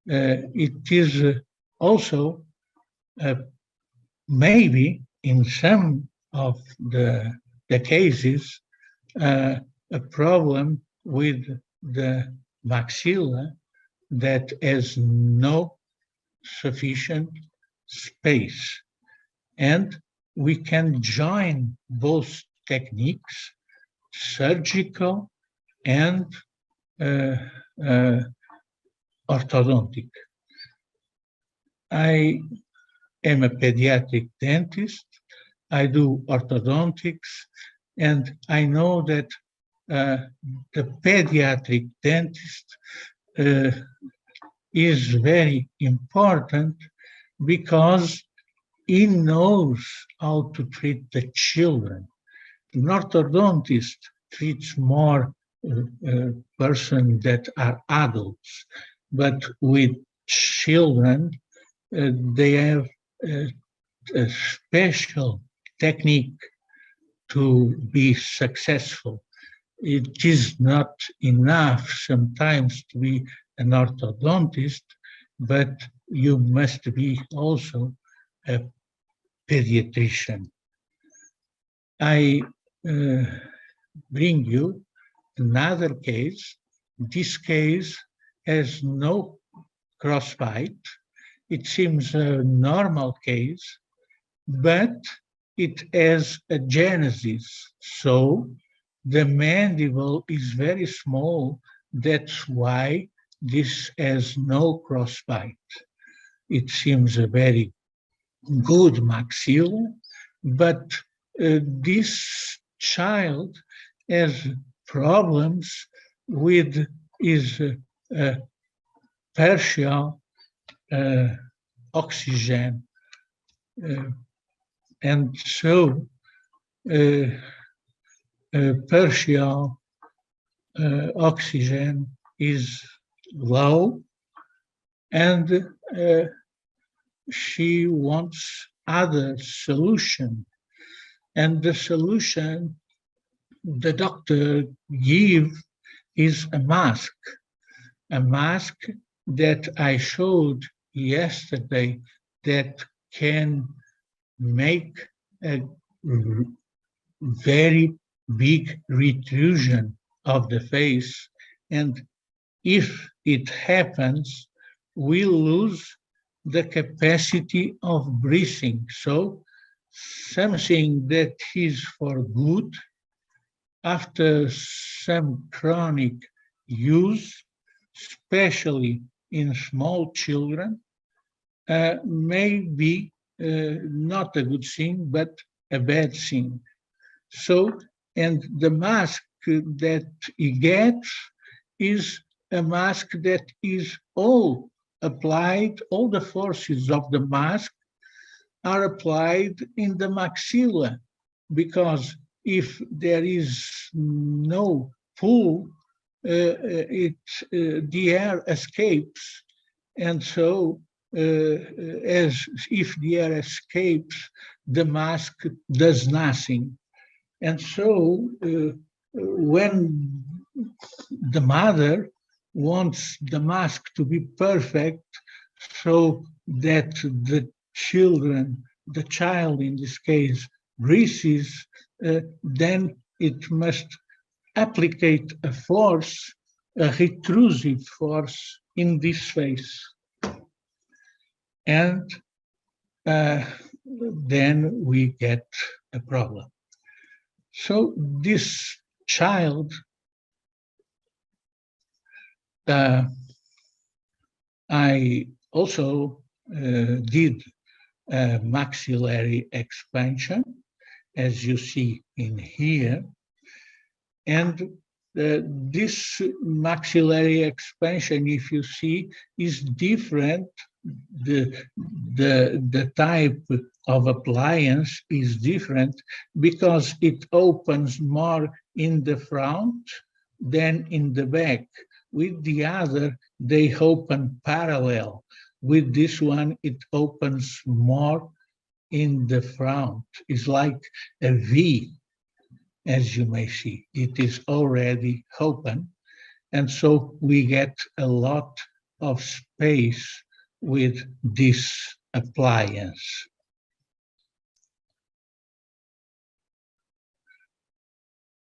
It is also maybe in some of the cases a problem with the maxilla that has no sufficient space. And we can join both techniques, surgical and orthodontic. I am a pediatric dentist. I do orthodontics, and I know that the pediatric dentist is very important because he knows how to treat the children. An orthodontist treats more persons that are adults, but with children, they have a special technique to be successful. It is not enough sometimes to be an orthodontist, but you must be also a pediatrician. I bring you another case. This case has no crossbite. It seems a normal case, but it has a genesis. So the mandible is very small. That's why this has no crossbite. It seems a very good maxilla, but this child has problems with his partial oxygen. And so partial oxygen is low, and she wants other solution. And the solution the doctor give is a mask that I showed yesterday that can make a very big retrusion of the face. And if it happens, we lose the capacity of breathing. So something that is for good after some chronic use, especially in small children, may be not a good thing, but a bad thing. So, and the mask that he gets is a mask that is all applied, all the forces of the mask are applied in the maxilla, because if there is no pull, the air escapes, and so as if the air escapes, the mask does nothing. And so when the mother wants the mask to be perfect, so that the child in this case, breathes, then it must applicate a force, a retrusive force in this face. And then we get a problem. So this child I also did a maxillary expansion, as you see in here. And this maxillary expansion, if you see, is different. The type of appliance is different because it opens more in the front than in the back. With the other, they open parallel. With this one, it opens more in the front. It's like a V, as you may see. It is already open. And so we get a lot of space with this appliance.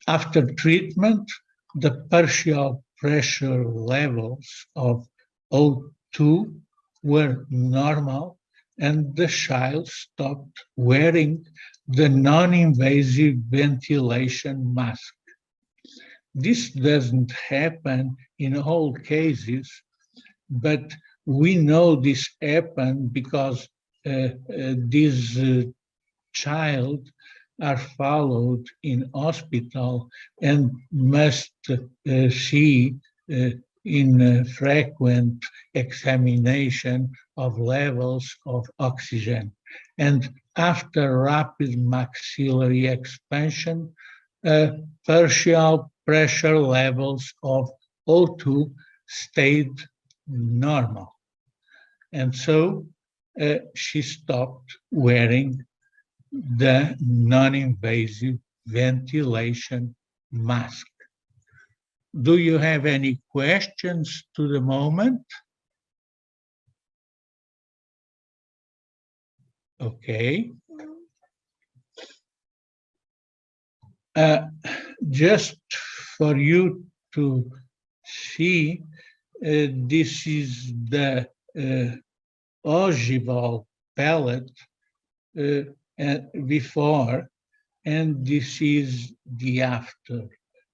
After treatment, the partial pressure levels of O2 were normal, and the child stopped wearing the non-invasive ventilation mask. This doesn't happen in all cases, but we know this happened because this child are followed in hospital and must see in frequent examination of levels of oxygen. And after rapid maxillary expansion, partial pressure levels of O2 stayed normal. And so she stopped wearing the non-invasive ventilation mask. Do you have any questions to the moment? Okay. Just for you to see, this is the ogival palate before, and this is the after.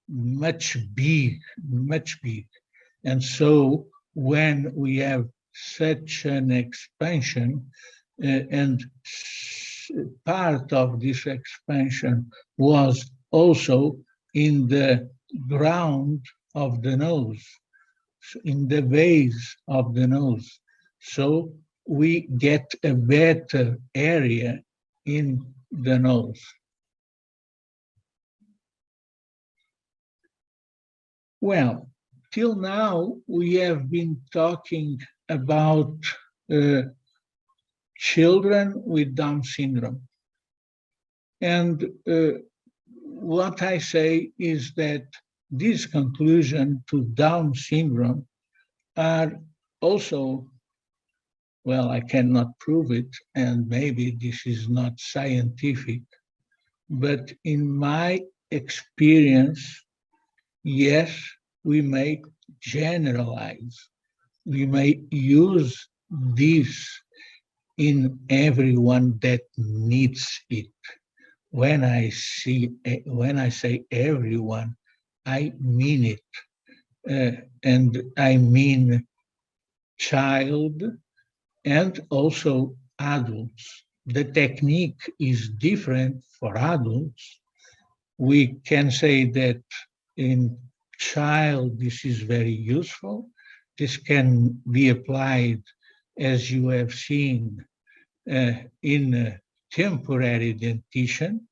Much big. And so when we have such an expansion, and part of this expansion was also in the ground of the nose, in the base of the nose. So we get a better area in the nose. Well, till now, we have been talking about children with Down syndrome. And what I say is that this conclusion to Down syndrome are also, well, I cannot prove it, and maybe this is not scientific, but in my experience, yes, we may generalize. We may use this in everyone that needs it. When I say everyone, I mean it. And I mean child and also adults. The technique is different for adults. We can say that in child, this is very useful. This can be applied, as you have seen, in temporary dentition.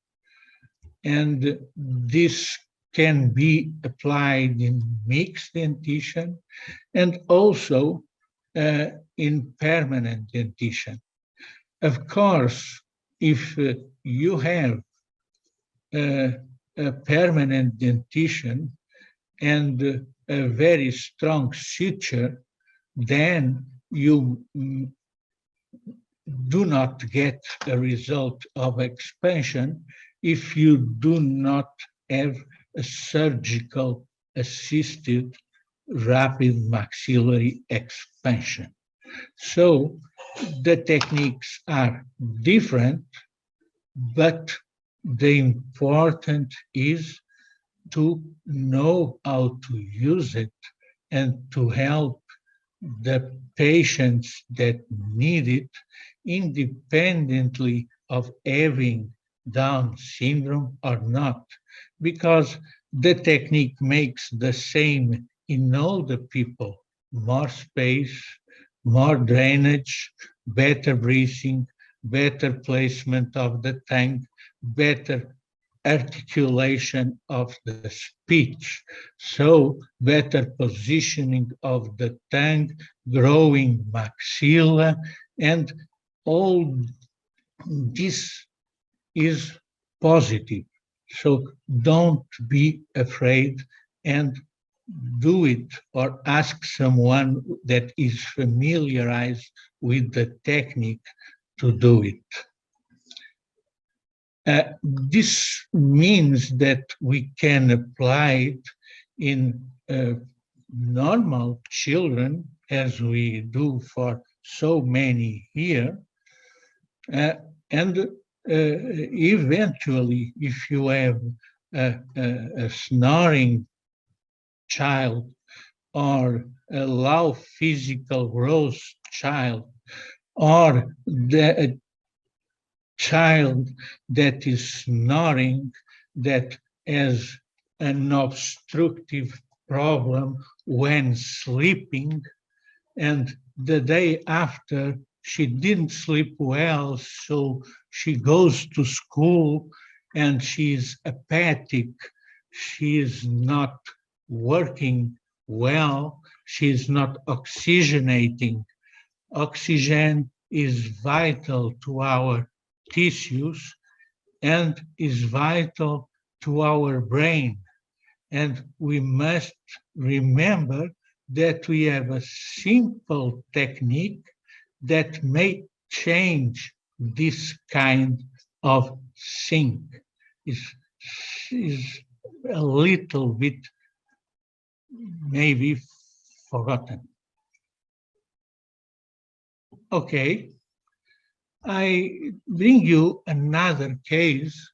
And this can be applied in mixed dentition and also in permanent dentition. Of course, if you have a permanent dentition and a very strong suture, then you do not get a result of expansion if you do not have a surgical assisted rapid maxillary expansion. So the techniques are different, but the important is to know how to use it and to help the patients that need it independently of having Down syndrome or not, because the technique makes the same in all the people: more space, more drainage, better breathing, better placement of the tongue, better articulation of the speech, so better positioning of the tongue, growing maxilla, and all this is positive. So don't be afraid and do it, or ask someone that is familiarized with the technique to do it. This means that we can apply it in normal children, as we do for so many here, and eventually, if you have a snoring child or a low physical growth child, or the child that is snoring that has an obstructive problem when sleeping, and the day after she didn't sleep well, so she goes to school and she's apathic, she's not working well, she's not oxygenating. Oxygen is vital to our tissues and is vital to our brain. And we must remember that we have a simple technique that may change this kind of thing. Is a little bit maybe forgotten. Okay, I bring you another case,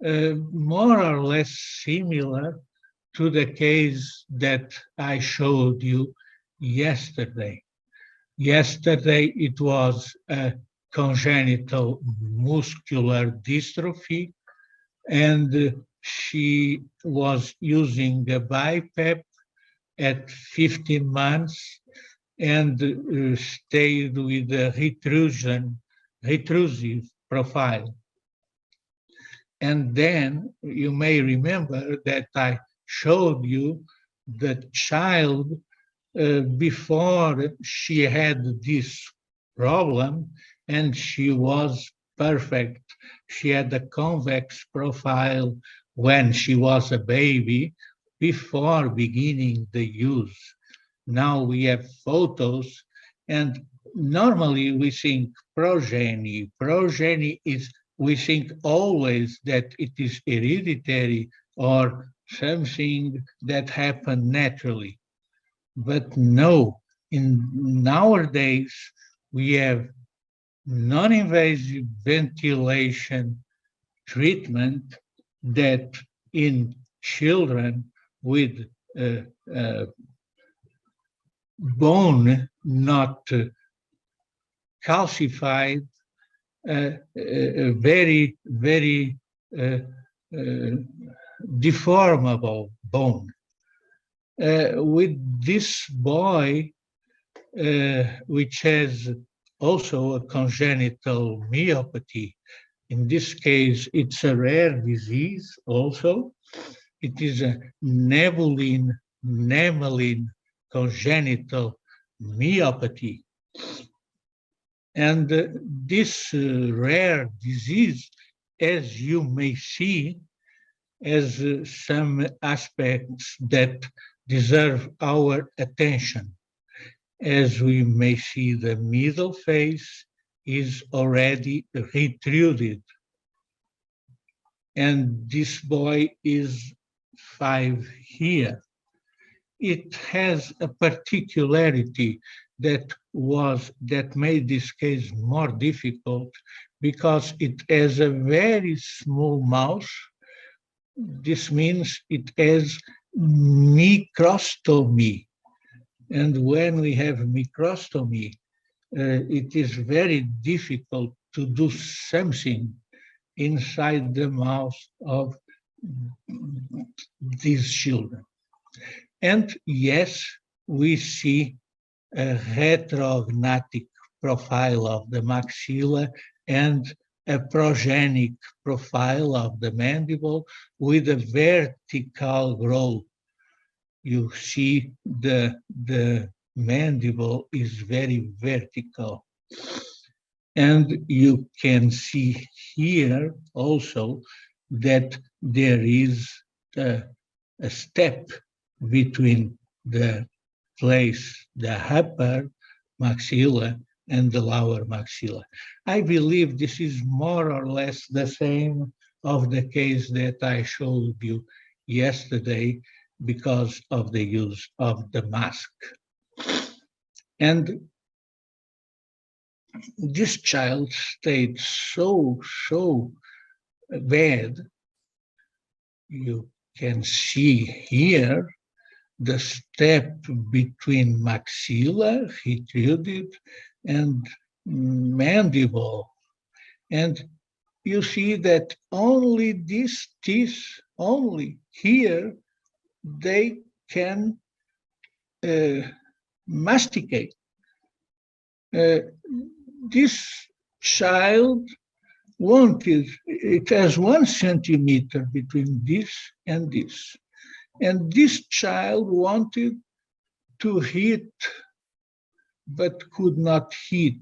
more or less similar to the case that I showed you yesterday. Yesterday, it was a congenital muscular dystrophy, and she was using a BiPAP at 15 months and stayed with a retrusive profile. And then you may remember that I showed you the child before she had this problem, and she was perfect. She had a convex profile when she was a baby before beginning the use. Now we have photos, and normally we think progeny. Progeny is, we think always that it is hereditary or something that happened naturally. But no, in nowadays we have non-invasive ventilation treatment that in children with bone not calcified, very, very deformable bone. With this boy, which has also a congenital myopathy, in this case, it's a rare disease also. It is a nemelin congenital myopathy. And this rare disease, as you may see, has some aspects that deserve our attention. As we may see, the middle face is already retruded. And this boy is 5 here. It has a particularity that made this case more difficult because it has a very small mouth. This means it has microstomy. And when we have microstomy, it is very difficult to do something inside the mouth of these children. And yes, we see a retrognatic profile of the maxilla and a progenic profile of the mandible with a vertical growth. You see the mandible is very vertical. And you can see here also that there is a step between the upper maxilla and the lower maxilla. I believe this is more or less the same of the case that I showed you yesterday because of the use of the mask. And this child stayed so bad. You can see here the step between maxilla, retruded, and mandible. And you see that only these teeth, only here, they can masticate. This child it has 1 centimeter between this and this. And this child wanted to hit, but could not hit.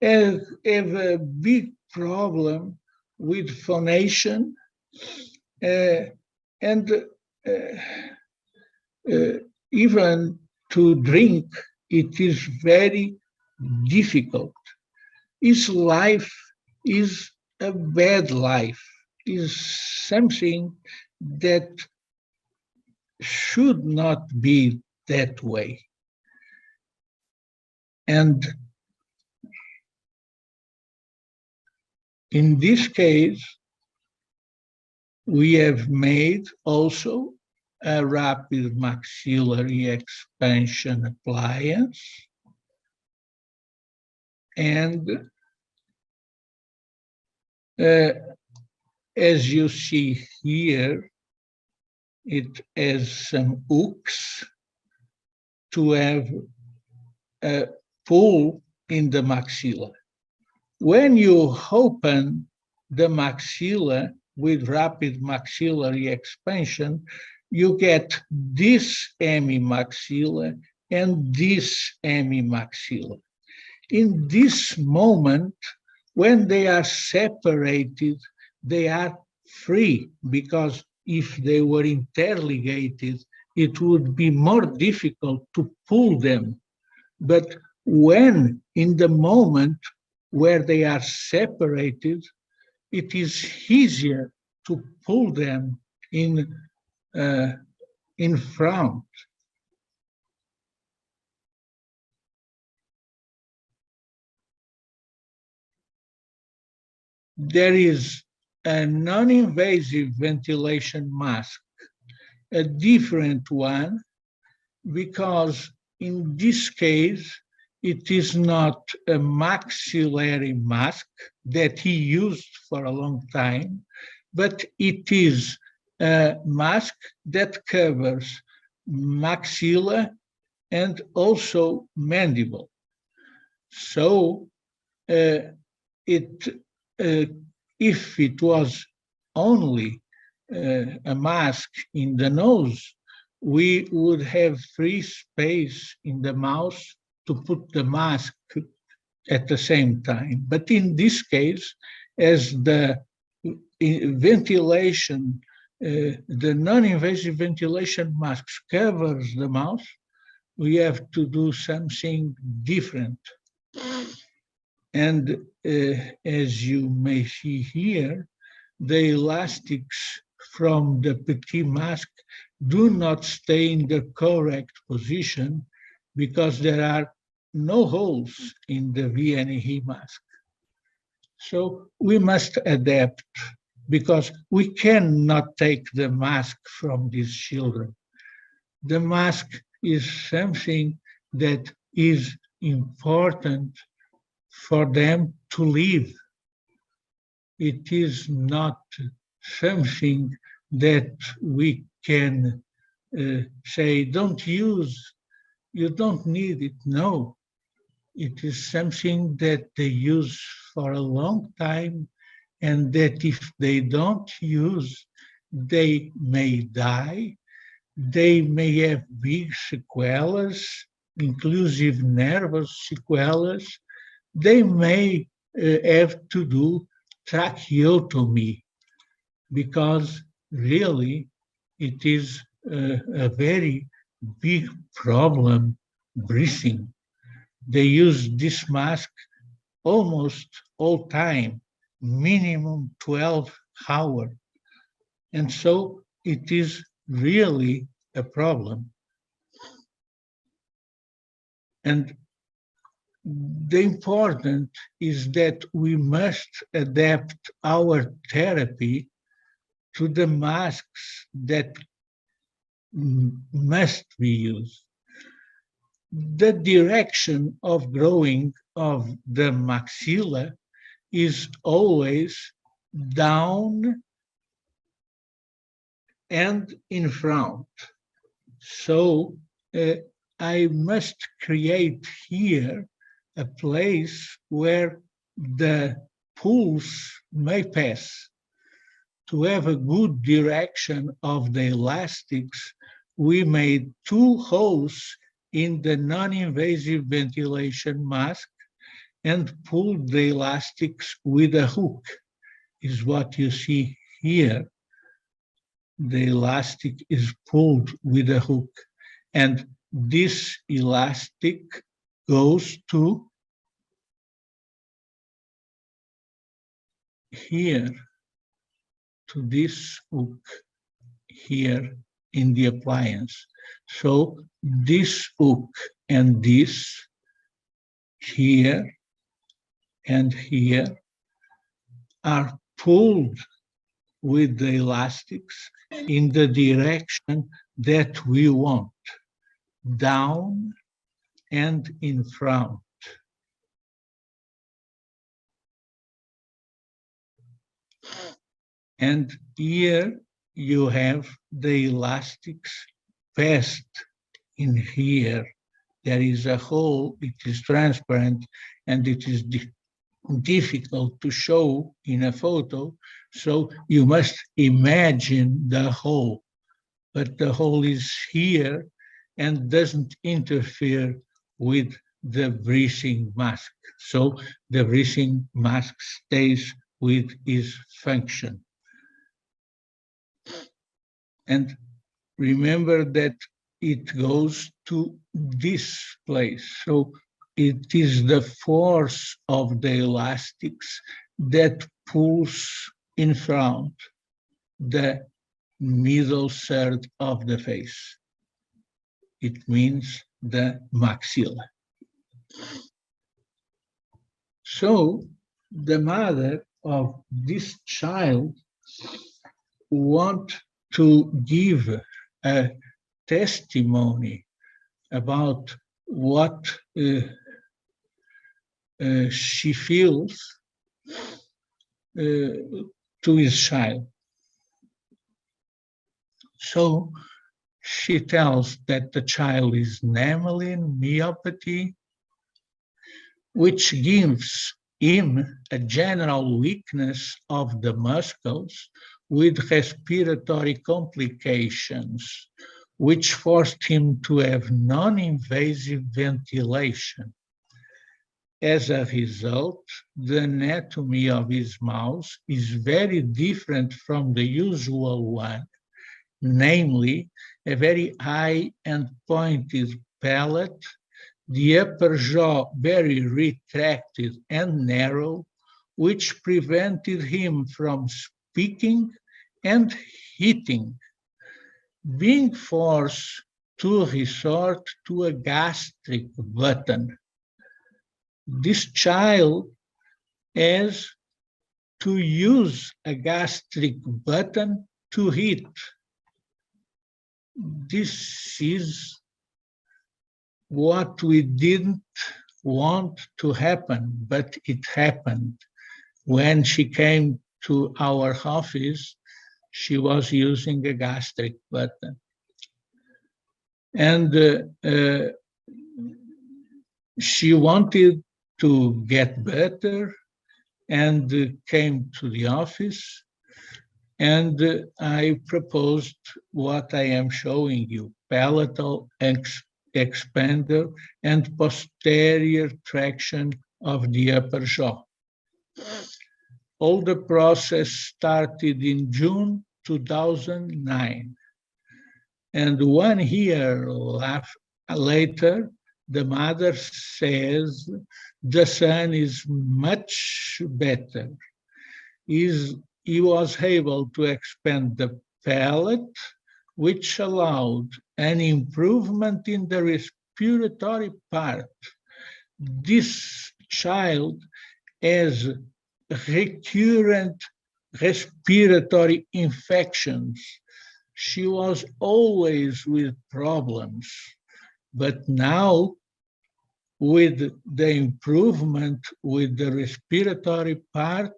Have a big problem with phonation, and even to drink, it is very difficult. His life is a bad life, is something that should not be that way. And in this case, we have made also a rapid maxillary expansion appliance. And as you see here, it has some hooks to have a pull in the maxilla. When you open the maxilla with rapid maxillary expansion, you get this hemimaxilla and this hemimaxilla. In this moment, when they are separated, they are free, because if they were interligated, it would be more difficult to pull them. But when in the moment where they are separated, it is easier to pull them in front. There is a non-invasive ventilation mask, a different one, because in this case, it is not a maxillary mask that he used for a long time, but it is a mask that covers maxilla and also mandible. So if it was only a mask in the nose, we would have free space in the mouth to put the mask at the same time. But in this case, as the ventilation, the non-invasive ventilation masks covers the mouth, we have to do something different. And as you may see here, the elastics from the petit mask do not stay in the correct position because there are no holes in the VNE mask. So we must adapt because we cannot take the mask from these children. The mask is something that is important for them to live. It is not something that we can say, don't use, you don't need it. No, it is something that they use for a long time, and that if they don't use, they may die, they may have big sequelas, inclusive nervous sequelas, they may have to do tracheotomy, because really it is a very big problem breathing. They use this mask almost all time, minimum 12 hours. And so it is really a problem. And the important is that we must adapt our therapy to the masks that must be used. The direction of growing of the maxilla is always down and in front. So I must create here a place where the pulse may pass. To have a good direction of the elastics, we made 2 holes in the non-invasive ventilation mask and pulled the elastics with a hook, is what you see here. The elastic is pulled with a hook, and this elastic goes to here, to this hook here in the appliance. So this hook and this here and here are pulled with the elastics in the direction that we want, down and in front. And here you have the elastics passed in here. There is a hole, it is transparent, and it is difficult to show in a photo, so you must imagine the hole. But the hole is here and doesn't interfere with the breathing mask. So the breathing mask stays with its function. And remember that it goes to this place. So it is the force of the elastics that pulls in front the middle third of the face. It means the maxilla. So the mother of this child wants to give a testimony about what she feels to his child. So she tells that the child is Namelin myopathy, which gives him a general weakness of the muscles with respiratory complications, which forced him to have non-invasive ventilation. As a result, the anatomy of his mouth is very different from the usual one, namely a very high and pointed palate, the upper jaw very retracted and narrow, which prevented him from speaking and eating, being forced to resort to a gastric button. This child has to use a gastric button to eat. This is what we didn't want to happen, but it happened. When she came to our office, she was using a gastric button. And she wanted to get better and came to the office. And I proposed what I am showing you, palatal expander and posterior traction of the upper jaw. All the process started in June 2009. And 1 year later, the mother says the son is much better. He was able to expand the palate, which allowed an improvement in the respiratory part. This child has recurrent respiratory infections. She was always with problems, but now with the improvement with the respiratory part,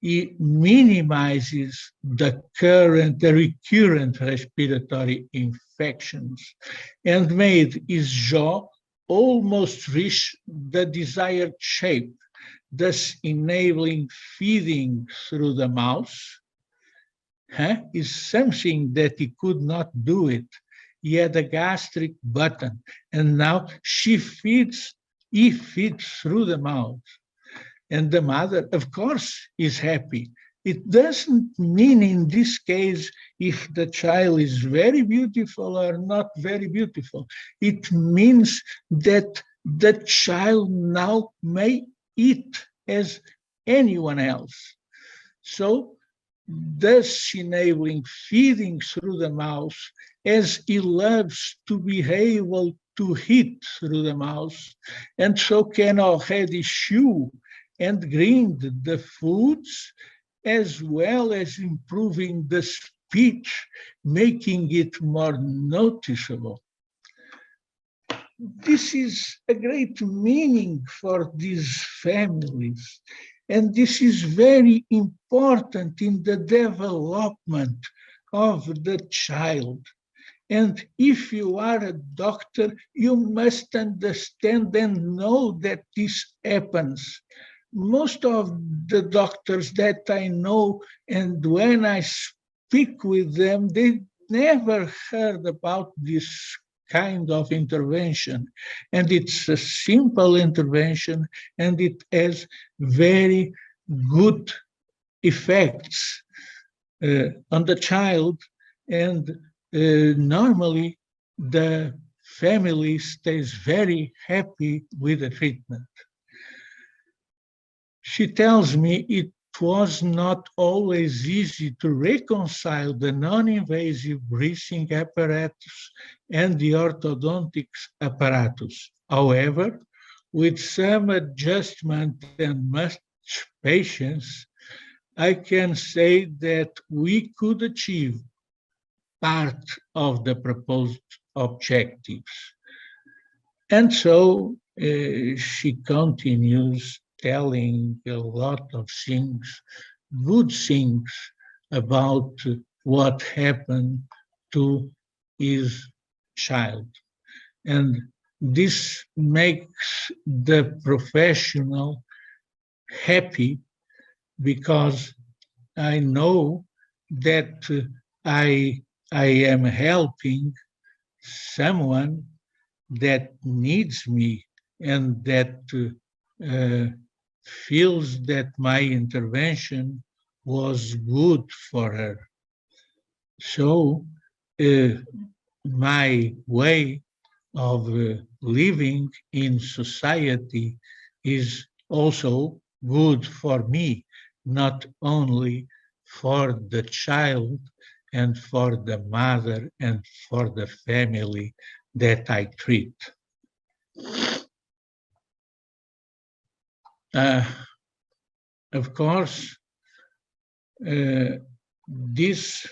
it minimizes the recurrent respiratory infections and made his jaw almost reach the desired shape, thus enabling feeding through the mouth. Is something that he could not do it. He had a gastric button, and now he feeds through the mouth. And the mother, of course, is happy. It doesn't mean in this case if the child is very beautiful or not very beautiful. It means that the child now may eat as anyone else. So, thus enabling feeding through the mouth, as he loves to be able to eat through the mouth, and so can already chew and grind the foods, as well as improving the speech, making it more noticeable. This is a great meaning for these families. And this is very important in the development of the child. And if you are a doctor, you must understand and know that this happens. Most of the doctors that I know, and when I speak with them, they never heard about this kind of intervention. And it's a simple intervention, and it has very good effects on the child. And normally, the family stays very happy with the treatment. She tells me it was not always easy to reconcile the non-invasive breathing apparatus and the orthodontics apparatus. However, with some adjustment and much patience, I can say that we could achieve part of the proposed objectives. And so she continues telling a lot of things, good things about what happened to his child. And this makes the professional happy, because I know that I am helping someone that needs me and that feels that my intervention was good for her. So my way of living in society is also good for me, not only for the child and for the mother and for the family that I treat. Uh, of course, this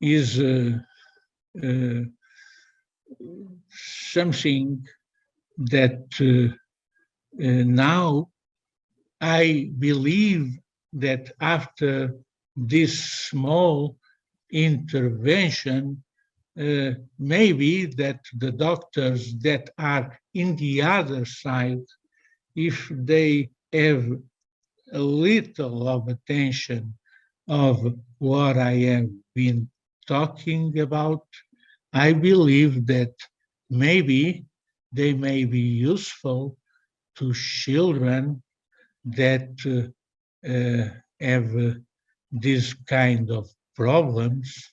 is uh, something that now I believe that after this small intervention, maybe that the doctors that are in the other side, if they have a little of attention of what I have been talking about, I believe that maybe they may be useful to children that have this kind of problems.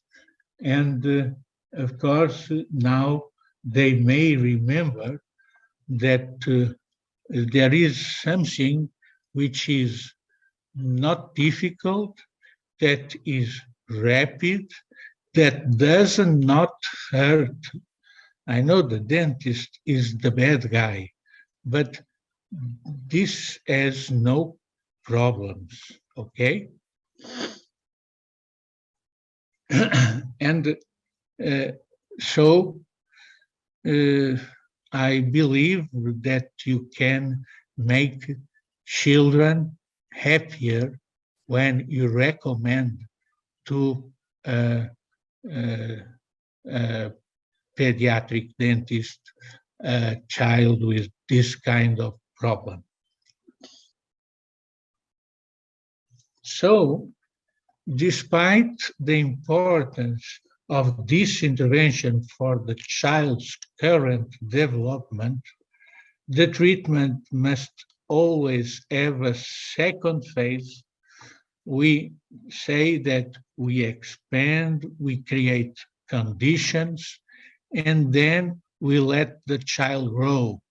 And of course, now they may remember that there is something which is not difficult, that is rapid, that does not hurt. I know the dentist is the bad guy, but this has no problems, okay? And uh, so uh, I believe that you can make children happier when you recommend to a, a pediatric dentist a child with this kind of problem. So, despite the importance of this intervention for the child's current development, the treatment must always have a second phase. We say that we expand, we create conditions, and then we let the child grow.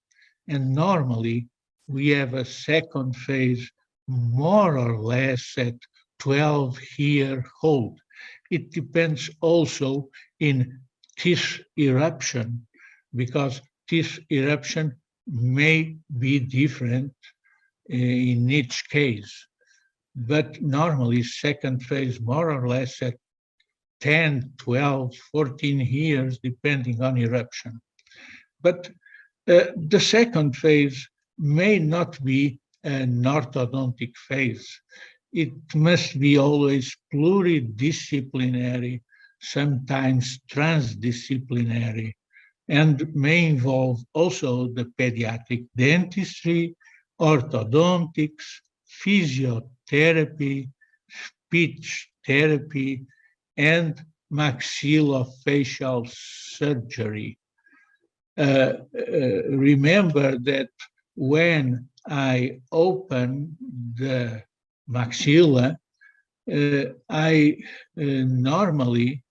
And normally, we have a second phase more or less at 12-year old. It depends also in teeth eruption, because teeth eruption may be different in each case. But normally, second phase more or less at 10, 12, 14 years, depending on eruption. But the second phase may not be an orthodontic phase. It must be always pluridisciplinary, sometimes transdisciplinary, and may involve also the pediatric dentistry, orthodontics, physiotherapy, speech therapy, and maxillofacial surgery. Remember that when I open the maxilla, I normally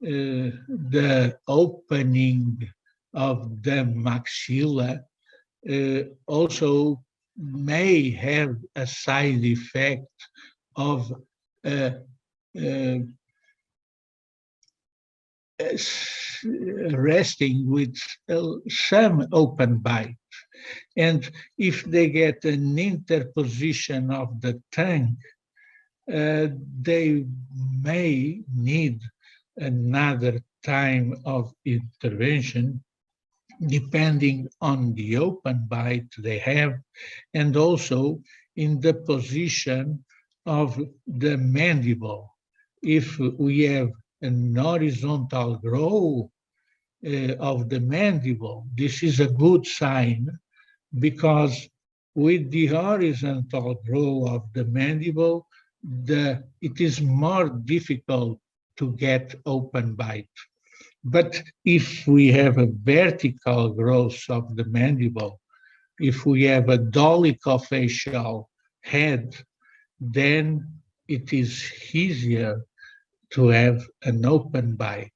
the opening of the maxilla also may have a side effect of uh, uh, resting with some open bite. And if they get an interposition of the tongue, they may need another time of intervention, depending on the open bite they have, and also in the position of the mandible. If we have an horizontal growth of the mandible, this is a good sign, because with the horizontal growth of the mandible, it is more difficult to get open bite. But if we have a vertical growth of the mandible, if we have a dolichofacial head, then it is easier to have an open bite.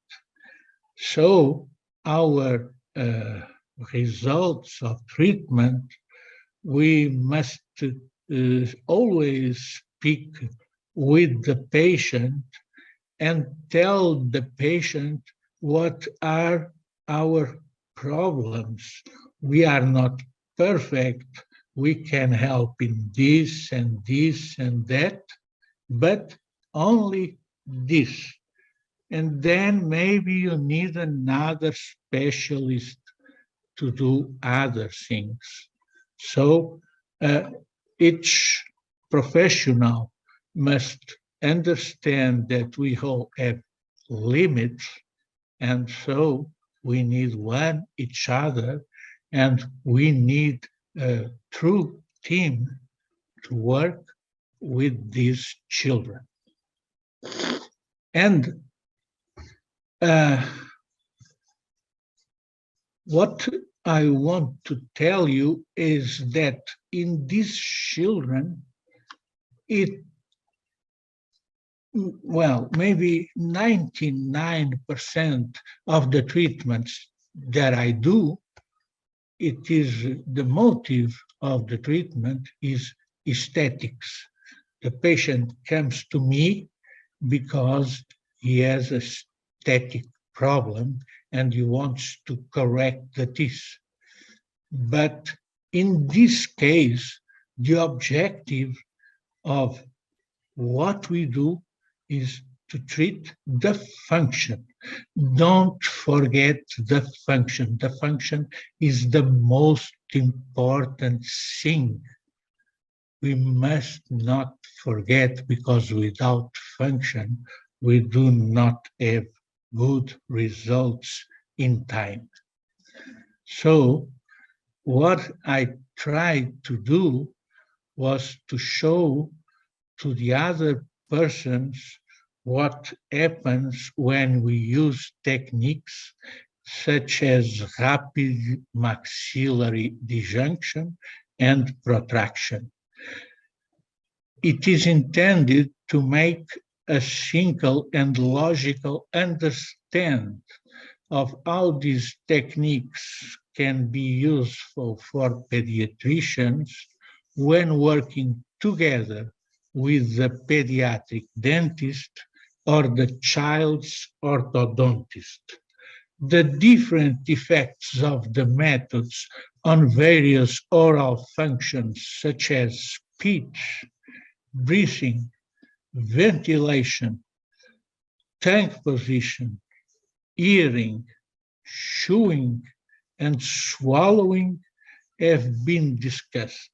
So our results of treatment, we must always speak with the patient and tell the patient what are our problems. We are not perfect. We can help in this and this and that, but only this. And then maybe you need another specialist to do other things. So each professional must understand that we all have limits, and so we need one each other, and we need a true team to work with these children. And what I want to tell you is that in these children, maybe 99% of the treatments that I do, it is the motive of the treatment is aesthetics. The patient comes to me because he has a aesthetic problem and he wants to correct the teeth. But in this case, the objective of what we do is to treat the function. Don't forget the function. The function is the most important thing. We must not forget, because without function, we do not have good results in time. So what I tried to do was to show to the other persons what happens when we use techniques such as rapid maxillary disjunction and protraction. It is intended to make a single and logical understand of how these techniques can be useful for pediatricians when working together with the pediatric dentist or the child's orthodontist. The different effects of the methods on various oral functions such as speech, breathing, ventilation, tongue position, hearing, chewing, and swallowing have been discussed.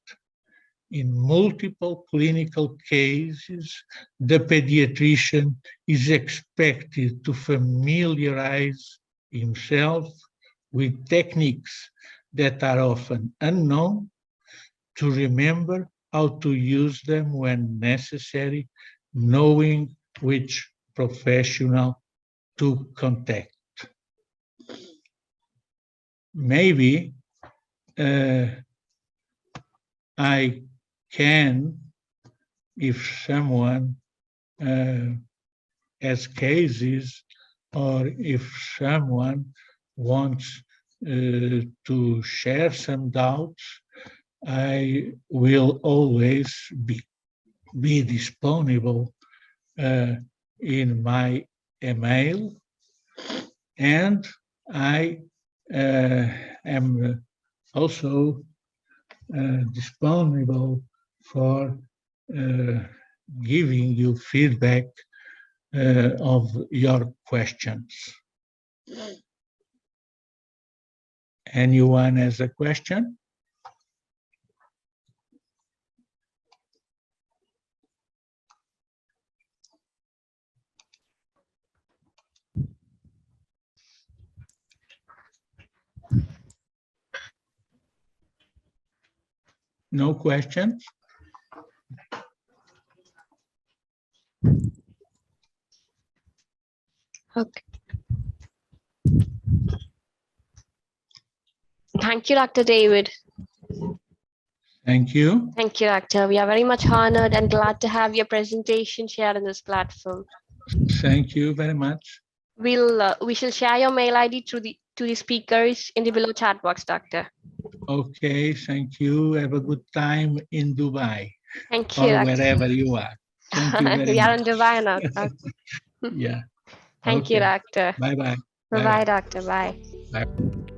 In multiple clinical cases, the pediatrician is expected to familiarize himself with techniques that are often unknown, to remember how to use them when necessary, knowing which professional to contact. Maybe I can, if someone has cases, or if someone wants to share some doubts, I will always be disponible in my email, and I am also disponible for giving you feedback of your questions. Anyone has a question? No questions? Okay. Thank you, Dr. David. Thank you. Thank you, Doctor. We are very much honored and glad to have your presentation shared on this platform. Thank you very much. We shall share your mail ID to to the speakers in the below chat box, Doctor. Okay, thank you. Have a good time in Dubai Thank you, or Doctor. wherever you are. Thank you very We are much. in Dubai now. Yeah. Thank you, Okay. Doctor. Bye-bye. Bye-bye, Doctor. Bye. Bye.